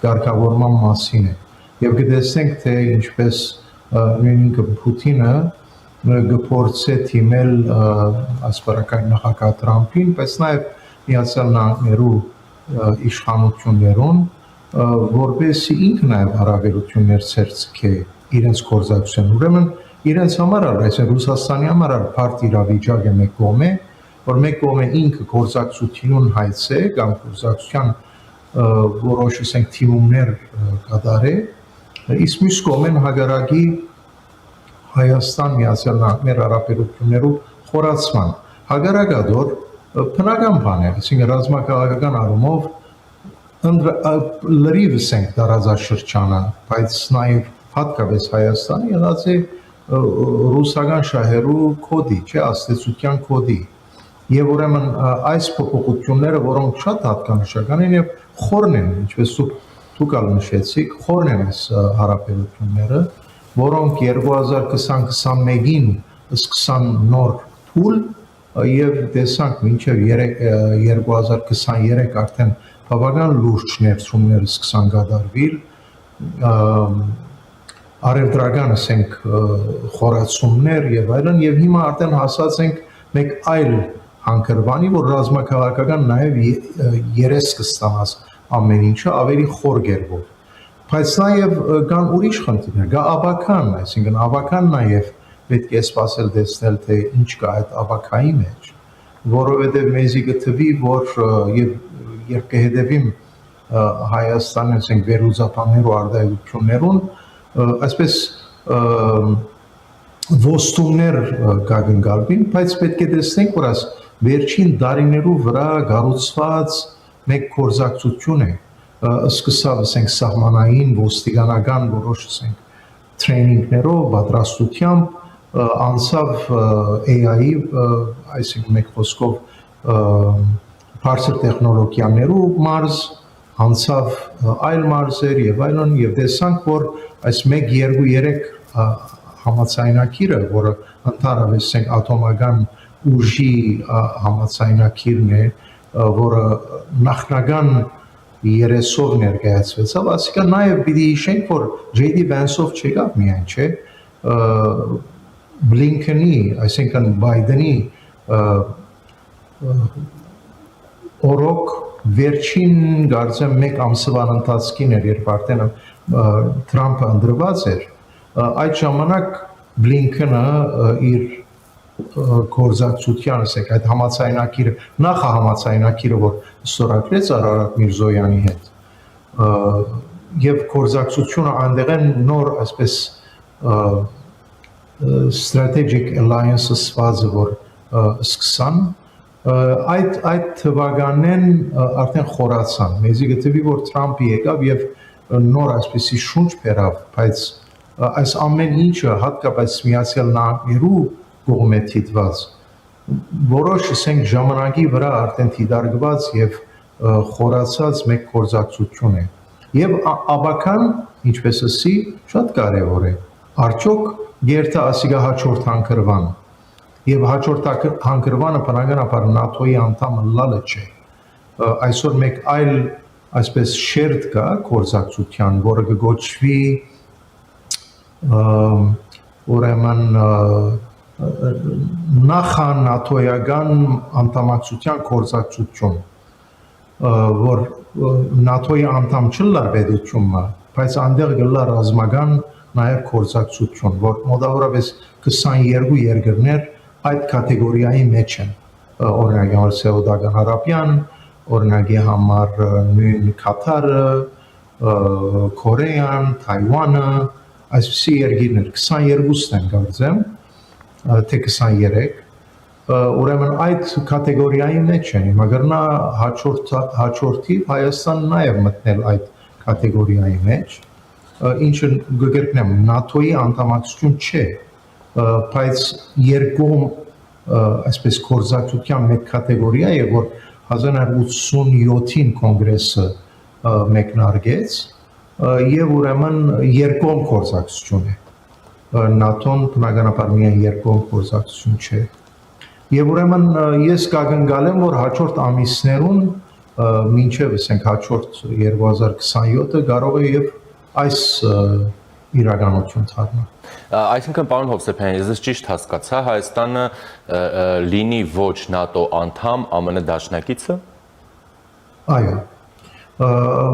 ղեկավարման մասին է։ Եվ կտեսնենք, թե ինչպես նույնիսկ Պուտինը գործե թիմել ասպարական նախագահ Թրամփին, բայց նաև Միացյալ Նահանգներու իշխանություններուն, որպեսզի ինքը նաև հարաբերություններ ցերցկե իրենց գործակցության։ Ուրեմն իրենց համար այսինքն Ռուսաստանի համար բարդ իրավիճակ է մեկ կողմը, որ մեկ կողմը ինքը գործակցությունուն հայցե կամ գործակցության որոշ ասենք թիմումներ կատարե, իսկ մյուս կողմեն հագարակի Հայաստան Միացյալ Նահանգներ հարաբերություններու խորացման հագարակադոր բնական բան է, այսինքն ռազմաքաղաքական առումով լրիվ ասենք տարածաշրջանը, բայց նաև հատկապես Հայաստանը եղած է ռուսական շահերու կոդի, չէ, աստեցության կոդի։ Եվ ուրեմն այս փոփոխությունները, որոնք շատ հատկանշական են եւ խորն են, ինչպես դուք նշեցիք, խորն են այս հարաբերությունները, որոնք 2020-21-ին սկսան նոր փուլ եւ տեսանք մինչեւ 2023 արդեն բավական լուրջ ներդրումներ սկսան կատարվել, արևդրական ասենք խորացումներ եւ այլն, եւ հիմա արդեն հասած ենք մեկ այլ հանգրվանի, որ ռազմաքաղաքական նաև երես կստանաս ամեն ինչը ավելի խոր գերբով։ Բայց նաև կան ուրիշ խնդիրներ, կա աբական, այսինքն աբական նաև պետք է սպասել տեսնել, թե ինչ կա այդ աբակայի մեջ, որովհետև մեզի կթվի, որ երբ կհետևիմ Հայաստանի ասենք վերլուծաբաններու արտահայտություններուն, այսպես ոստումներ կգնգալվին, բայց պետք է տեսնենք, որ այս վերջին դարիներու վրա գառուցված մեկ գործակցություն է, սկսավ ասենք սահմանային ոստիկանական որոշ ասենք տրեյնինգներով, պատրաստությամբ, անցավ AI-ի, այսինքն մեկ խոսքով բարձր տեխնոլոգիաներու մարզ, անցավ այլ մարզեր եւ այլն, եւ տեսանք, որ այս 1-2-3 համացայնակիրը, որը ընդհանրապես ասենք ատոմական ուժի համացայնակիրն է, որը նախնական 30-ով ներկայացվեցավ, ասիկա նաև պիտի հիշենք, որ J.D. Vance-ով չեկավ միայն, չէ, Բլինքենի, այսինքն Բայդենի օրոք վերջին կարծեմ մեկ ամսվան ընթացքին էր, երբ արդեն Թրամփը ընտրված էր, այդ ժամանակ Բլինքենը իր գործակցության, ասենք, այդ համացայնակիրը, նախահամացայնակիրը, որ ստորագրեց Արարատ Միրզոյանի հետ, եւ գործակցությունը այնտեղ են նոր, այսպես strategic alliances սվածը, որ սկսան, այդ թվականեն արդեն խորացան, մեզի գտվի, որ Թրամփը եկավ եւ նոր այսպեսի շունչ բերավ, բայց այս ամեն ինչը հատկապես Միացյալ Նահանգներու կողմէ թիթված, որոշ ասենք ժամանակի վրա արդեն թիդարգված եւ խորացած մեկ գործակցություն է։ Եվ աբական, ինչպես ասի, շատ կարևոր է։ Արդյոք երթը ասիգա հաջորդ հանգրվան։ եւ հաջորդ հանգրվանը բնականաբար ՆԱՏՕ-ի անդամը լալը չէ։ Այսօր մեկ այլ այսպես շերտ կա գործակցության, որը կգոչվի ուրեմն նախանատոյական անդամակցության գործակցություն, որ ՆԱՏՕ-ի անդամ չլար պետությունը, բայց այնտեղ գլա ռազմական նաև գործակցություն, որ մոտավորապես 22 երկրներ այդ կատեգորիայի մեջ են, օրինակ համար Սաուդական Արաբիան, օրինակի համար նույն Կատարը, Կորեան, Թայվանը, այսպիսի երկիրներ 22-ն են կարծեմ, թե 23, ուրեմն այդ կատեգորիայի մեջ են, մագրնա հաջորդի Հայաստանը նաև մտնել այդ կատեգորիայի մեջ, ինչը գկրկնեմ ՆԱՏՕ-ի անդամակցություն չէ, բայց երկում այսպես գործակցության մեկ կատեգորիա է, որ 1987-ին կոնգրեսը մեկնարկեց եւ ուրեմն երկում գործակցություն է։ ՆԱՏՕ-ն բնականաբար միայն երկում գործակցություն չէ։ Եվ ուրեմն ես կակնկալեմ, որ հաջորդ ամիսներուն մինչև ասենք հաջորդ 2027-ը կարող է եւ այս իրականություն դառնա։ Այսինքն պարոն Հովսեփյան, ես ճիշտ հասկացա, Հայաստանը լինի ոչ ՆԱՏՕ անդամ, ԱՄՆ դաշնակիցը։ Այո,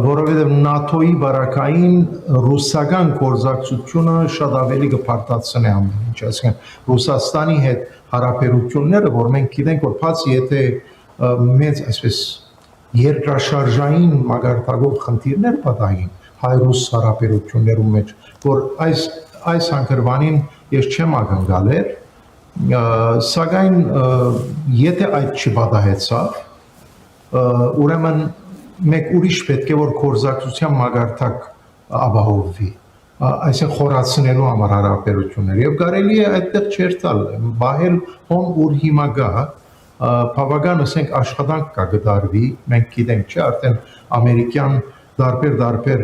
որովհետև ՆԱՏՕ-ի բարակային ռուսական գործակցությունը շատ ավելի կփարտացնի ամեն ինչ, այսինքն Ռուսաստանի հետ հարաբերությունները, որ մենք գիտենք, որ բացի եթե մեծ այսպես երկրաշարժային մագարտակով խնդիրներ պատահին հայ-ռուս հարաբերություններում մեջ, որ այս հանգրվանին ես չեմ ակնկալեր, սակայն եթե այդ չպատահեցավ, ուրեմն մեկ ուրիշ պետք է որ գործակցության մագարտակ ապահովվի, այսինքն խորացնելու համար հարաբերությունները եւ կարելի է այդտեղ չերտալ, բահել հոն ուր հիմա գա, բավական ասենք աշխատանք կա գդարվի, մենք գիտենք չէ, արդեն ամերիկյան դարբեր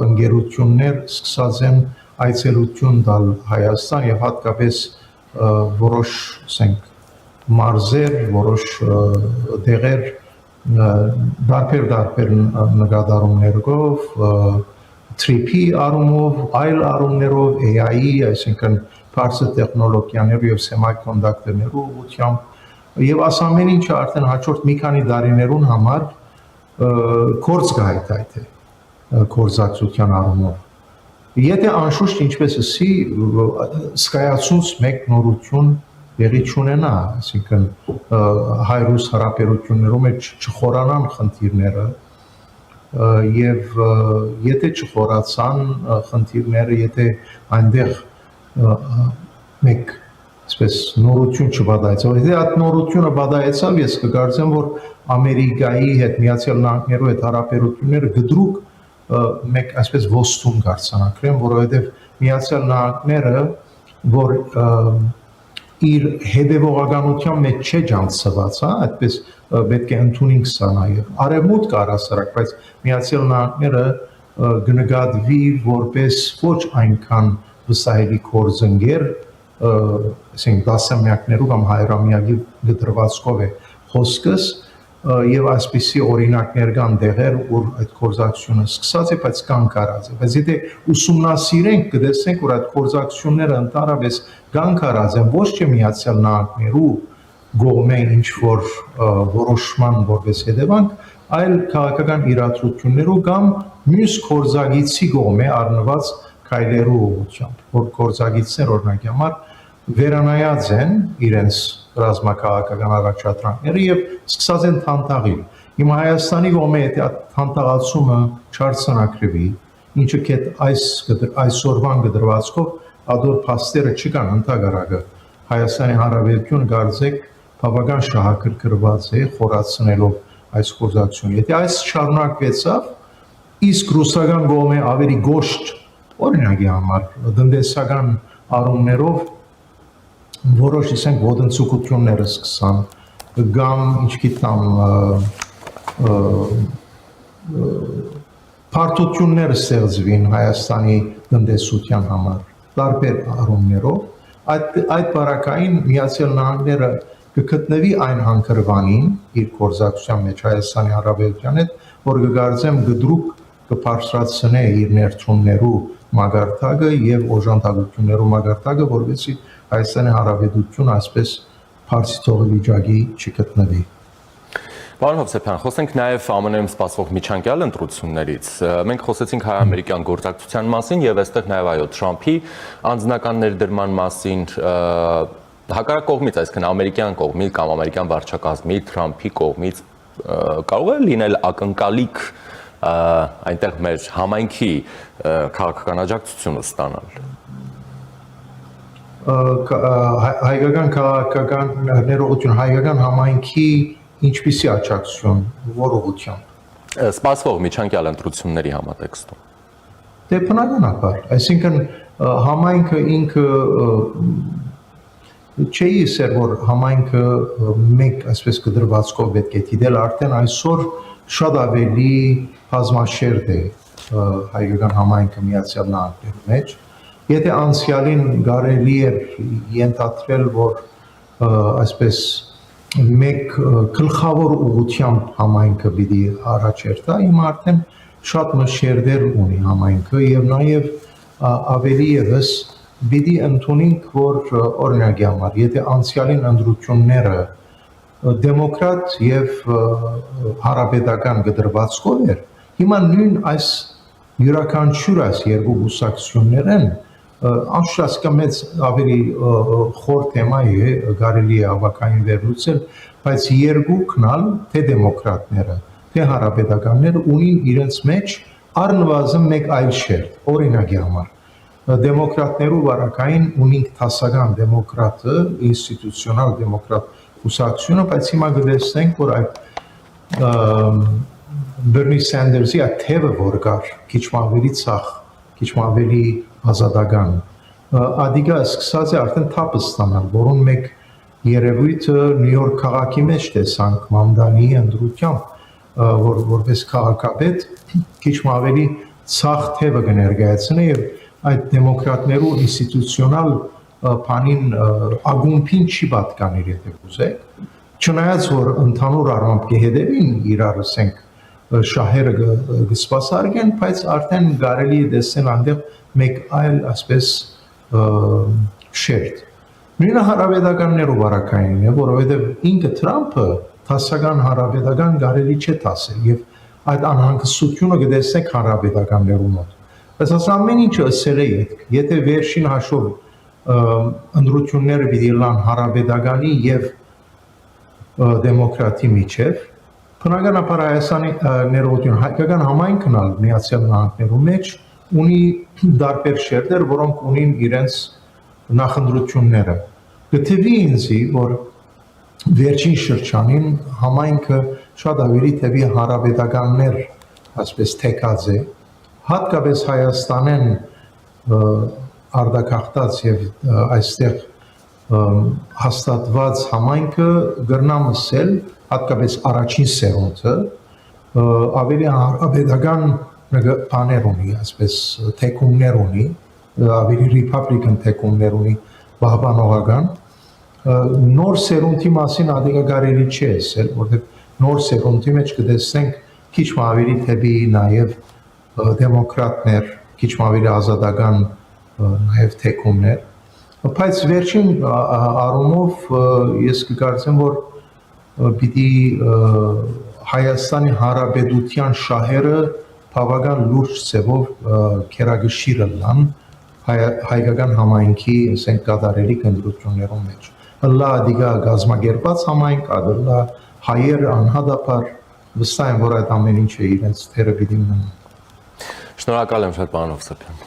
ընկերություններ սկսած են այցելություն տալ Հայաստան եւ հատկապես որոշ ասենք մարզեր, որոշ դեղեր դարբեր նկատառումներով, TRIP-ի առումով, այլ առումներով, AI-ի, այսինքն բարձր տեխնոլոգիաներով եւ սեմիկոնդուկտորներով ուղղությամբ եւ ամեն ինչը արդեն հաջորդ մի քանի տարիներուն համար կորց կհայթայթ է գործակցության առումով։ Եթե անշուշտ ինչպես ասի սկայացունց մեկ նորություն եղի չունենա, այսինքն հայ-ռուս հարաբերություններում չխորանան խնդիրները եւ եթե չխորացան խնդիրները, եթե այնտեղ մեկ այսպես նորություն չբադայեցավ, եթե այդ նորությունը բադայեցավ, ես կկարծեմ, որ Ամերիկայի հետ Միացյալ Նահանգներու հետ հարաբերությունները գդրուկ մեկ այսպես ոստում կարձանակրեն, որովհետև Միացյալ Նահանգները, որ իր հետևողականության մեջ չէ ջանցված, այդպես պետք է ընդունենք սա նաև։ Արևմուտք առասարակ, բայց Միացյալ Նահանգները կնկատվի որպես ոչ այնքան վստահելի գործընկեր, ասենք դասամյակներով կամ հայրամյակի դրվածքով է խոսքս, եւ այսպիսի օրինակներ կան դեղեր, որ այդ գործակցությունը սկսած է, բայց կան կարած է։ Բայց եթե ուսումնասիրենք, կտեսնենք, որ այդ գործակցությունները ընդհանրապես կան կարած են ոչ թե Միացյալ Նահանգներու գոմե ինչ որ որոշման որպես հետևանք, այլ քաղաքական իրադրություններով կամ մյուս գործագիցի գոմե առնված քայլերու ուղղությամբ, որ գործագիցներ օրինակ համար վերանայած են իրենց ռազմաքաղաքական առաջադրանքները եւ սկսած են թանտաղիլ։ Հիմա Հայաստանի կողմը եթե թանտաղացումը չարցանակրվի, ինչը կետ այսօրվան գդրվածքով ադոր փաստերը չկան ընդհանրակը Հայաստանի Հանրապետությունը գարձեք բավական շահագրգռված է խորացնելով այս գործակցությունը։ Եթե այս շարունակվեցավ, իսկ ռուսական կողմը ավելի գոշտ օրինակի համար տնտեսական առումներով որոշ ասենք ոտնձգությունները սկսան կամ ինչ գիտեմ պարտություններ ստեղծվին Հայաստանի տնտեսության համար տարբեր առումներով, այդ բարակային Միացյալ Նահանգները կգտնվի այն հանգրվանին իր գործակցության մեջ Հայաստանի Հանրապետության հետ, որ կգարձեմ գդրուկ կբարձրացնե իր ներդրումներու մագարտակը եւ օժանդակություններու մագարտակը, որովհետեւ Հայաստանի Հանրապետությունը այսպես փարսիթողի վիճակի չգտնվի։ Պարոն Հովսեփյան, խոսենք նաև ԱՄՆ-ում սպասվող միջանկյալ ընտրություններից։ Մենք խոսեցինք հայ-ամերիկյան գործակցության մասին եւ այստեղ նաև այո Թրամփի անձնական ներդրման մասին, հակառակ կողմից, այսինքն ամերիկյան կողմից կամ ամերիկյան վարչակազմի Թրամփի կողմից կարող է լինել ակնկալիք այնտեղ մեր համայնքի քաղաքական աջակցությունը ստանալ։ Հայկական քաղաքական ներողություն, հայկական համայնքի ինչպիսի աջակցություն, որ ուղղությամբ։ Սպասվող միջանկյալ ընտրությունների համատեքստում։ Դե բնականաբար, այսինքն համայնքը ինքը չի իսեր, որ համայնքը մեկ այսպես կդրվածքով պետք է դիտել, արդեն այսօր շատ ավելի բազմաշերտ է հայկական համայնքը Միացյալ Նահանգների մեջ։ Եթե անցյալին կարելի էր ենթադրել, որ այսպես մեկ գլխավոր ուղղությամբ համայնքը պիտի առաջերտա, հիմա արդեն շատ մշերդեր ունի համայնքը եւ նաեւ ավելի եւս պիտի ընդունենք, որ օրինակի համար, եթե անցյալին ընտրությունները դեմոկրատ եւ հարաբերական գդրվածքով էր, հիմա նույն այս յուրաքանչյուր այս երկու գուսակցություններն անշուշտ մեծ ավելի խոր թեմա է, կարելի է ավակային վերլուծել, բայց երկուքն ալ թե դեմոկրատները, թե հարաբերականները ունին իրենց մեջ առնվազն մեկ այլ շերտ, օրինակի համար։ Դեմոկրատներու վարակային ունենք տասական դեմոկրատը, ինստիտուցիոնալ դեմոկրատ գուսակցությունը, բայց հիմա կտեսնենք, որ այդ Բերնի Սանդերսի այդ թևը որ կար, քիչ ավելի ցախ, քիչ ավելի ազատական, ադիգա սկսած է արդեն թափ ստանալ, որոնց մեկ երևույթը Նյու Յորք քաղաքի մեջ տեսանք Մամդանի ընդրությամբ, որպես քաղաքապետ քիչ ավելի ցախ թևը կներկայացնի եւ այդ դեմոկրատներու ինստիտուցիոնալ բանին ագումբին չի պատկանիր, եթե կուզեք, չնայած որ ընդհանուր առմամբ կհետևին իրար ասենք շահերը կսպասարկեն, բայց արդեն կարելի է տեսնել այնտեղ մեկ այլ ասպես շերտ։ Նույնը հարաբերականներով վարակային է, որովհետև ինքը Թրամփը տասական հարաբերական կարելի չէ տասել եւ այդ անհանգստությունը կտեսնեք հարաբերականներու մոտ։ Բայց այս ամեն ինչը ասել է եթե վերջին հաշվով ընտրությունները պիտի լան հարաբերականի եւ դեմոկրատի միջև, բնականաբար Հայաստանի ներողություն հայկական համայնքն ալ Միացյալ Նահանգներու մեջ ունի դարբեր շերտեր, որոնք ունին իրենց նախընտրությունները։ Գտվի ինձի, որ վերջին շրջանին համայնքը շատ ավելի թեպի հարաբերականներ, ասպես թեկած է, հատկապես Հայաստանեն արտակախտած եւ այստեղ հաստատված համայնքը գրնամսել հատկապես առաջին սերունդը ավելի հարաբերական բաներ ունի, այսպես թեկումներ ունի, ավելի ռիփաբլիկան թեկումներ ունի պահպանողական, նոր սերունդի մասին ադիգա կարելի չի ասել, որովհետև նոր սերունդի մեջ կտեսնենք քիչ ավելի թեպի նաև դեմոկրատներ, քիչ ավելի ազատական նաև թեկումներ, բայց վերջին առումով ես կկարծեմ, որ պիտի Հայաստանի Հանրապետության շահերը բավական լուրջ ձևով քերագշիրը լան հայկական համայնքի ասենք կատարելի կնդրություններում մեջ։ Հլա դիգա գազམ་ագերված համայնք, ադլա հայեր անհադապար վստահ եմ, որ այդ ամեն ինչը իրենց թերը պիտի մնա։ Շնորհակալ եմ շատ պարոն Հովսեփյան։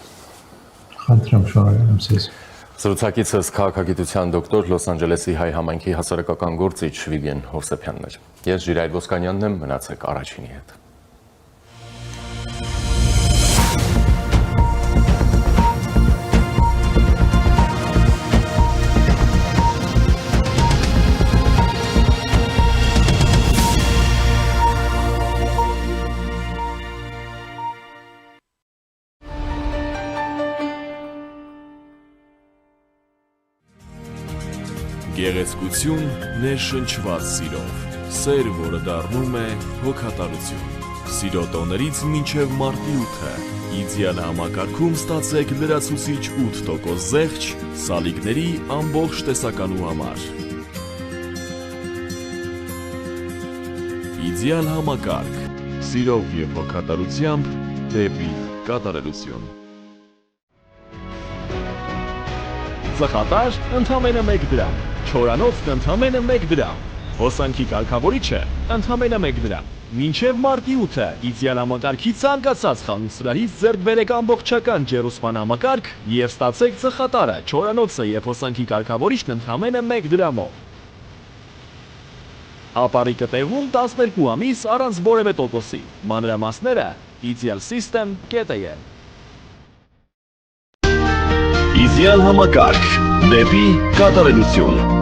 Խնդրեմ, շնորհակալ եմ ձեզ։ Զրուցակիցս քաղաքագիտության դոկտոր Լոս Անջելեսի հայ համայնքի հասարակական գործիչ Վիգեն Հովսեփյանն էր։ Ես Ժիրայր Ոսկանյանն եմ, մնացեք Առաջինի հետ։ Գեղեցկություն ներշնչված սիրով, սեր, որը դառնում է հոգատարություն։ Սիրո տոներից մինչև մարտի 8-ը, իդեալ համակարգում ստացեք լրացուցիչ 8% զեղչ սալիկների ամբողջ տեսականու համար։ Իդեալ համակարգ, սիրով և հոգատարությամբ դեպի կատարելություն։ Ծխատար ընդամենը 1 դրամ, չորանոցն ընդամենը 1 դրամ, հոսանքի կարգավորիչը ընդամենը 1 դրամ։ Մինչև մարտի 8-ը իդեալ համակարգի ցանկացած խանութսրահից ձեռք բերեք ամբողջական ջերուսման համակարգ և ստացեք ծխատարը, չորանոցը և հոսանքի կարգավորիչն ընդամենը 1 դրամով։ Ապառիկը տեղում 12 ամիս առանց որևէ տոկոսի։ Մանրամասները idealsystem.am։ Իդեալ համակարգ դեպի կատարելություն։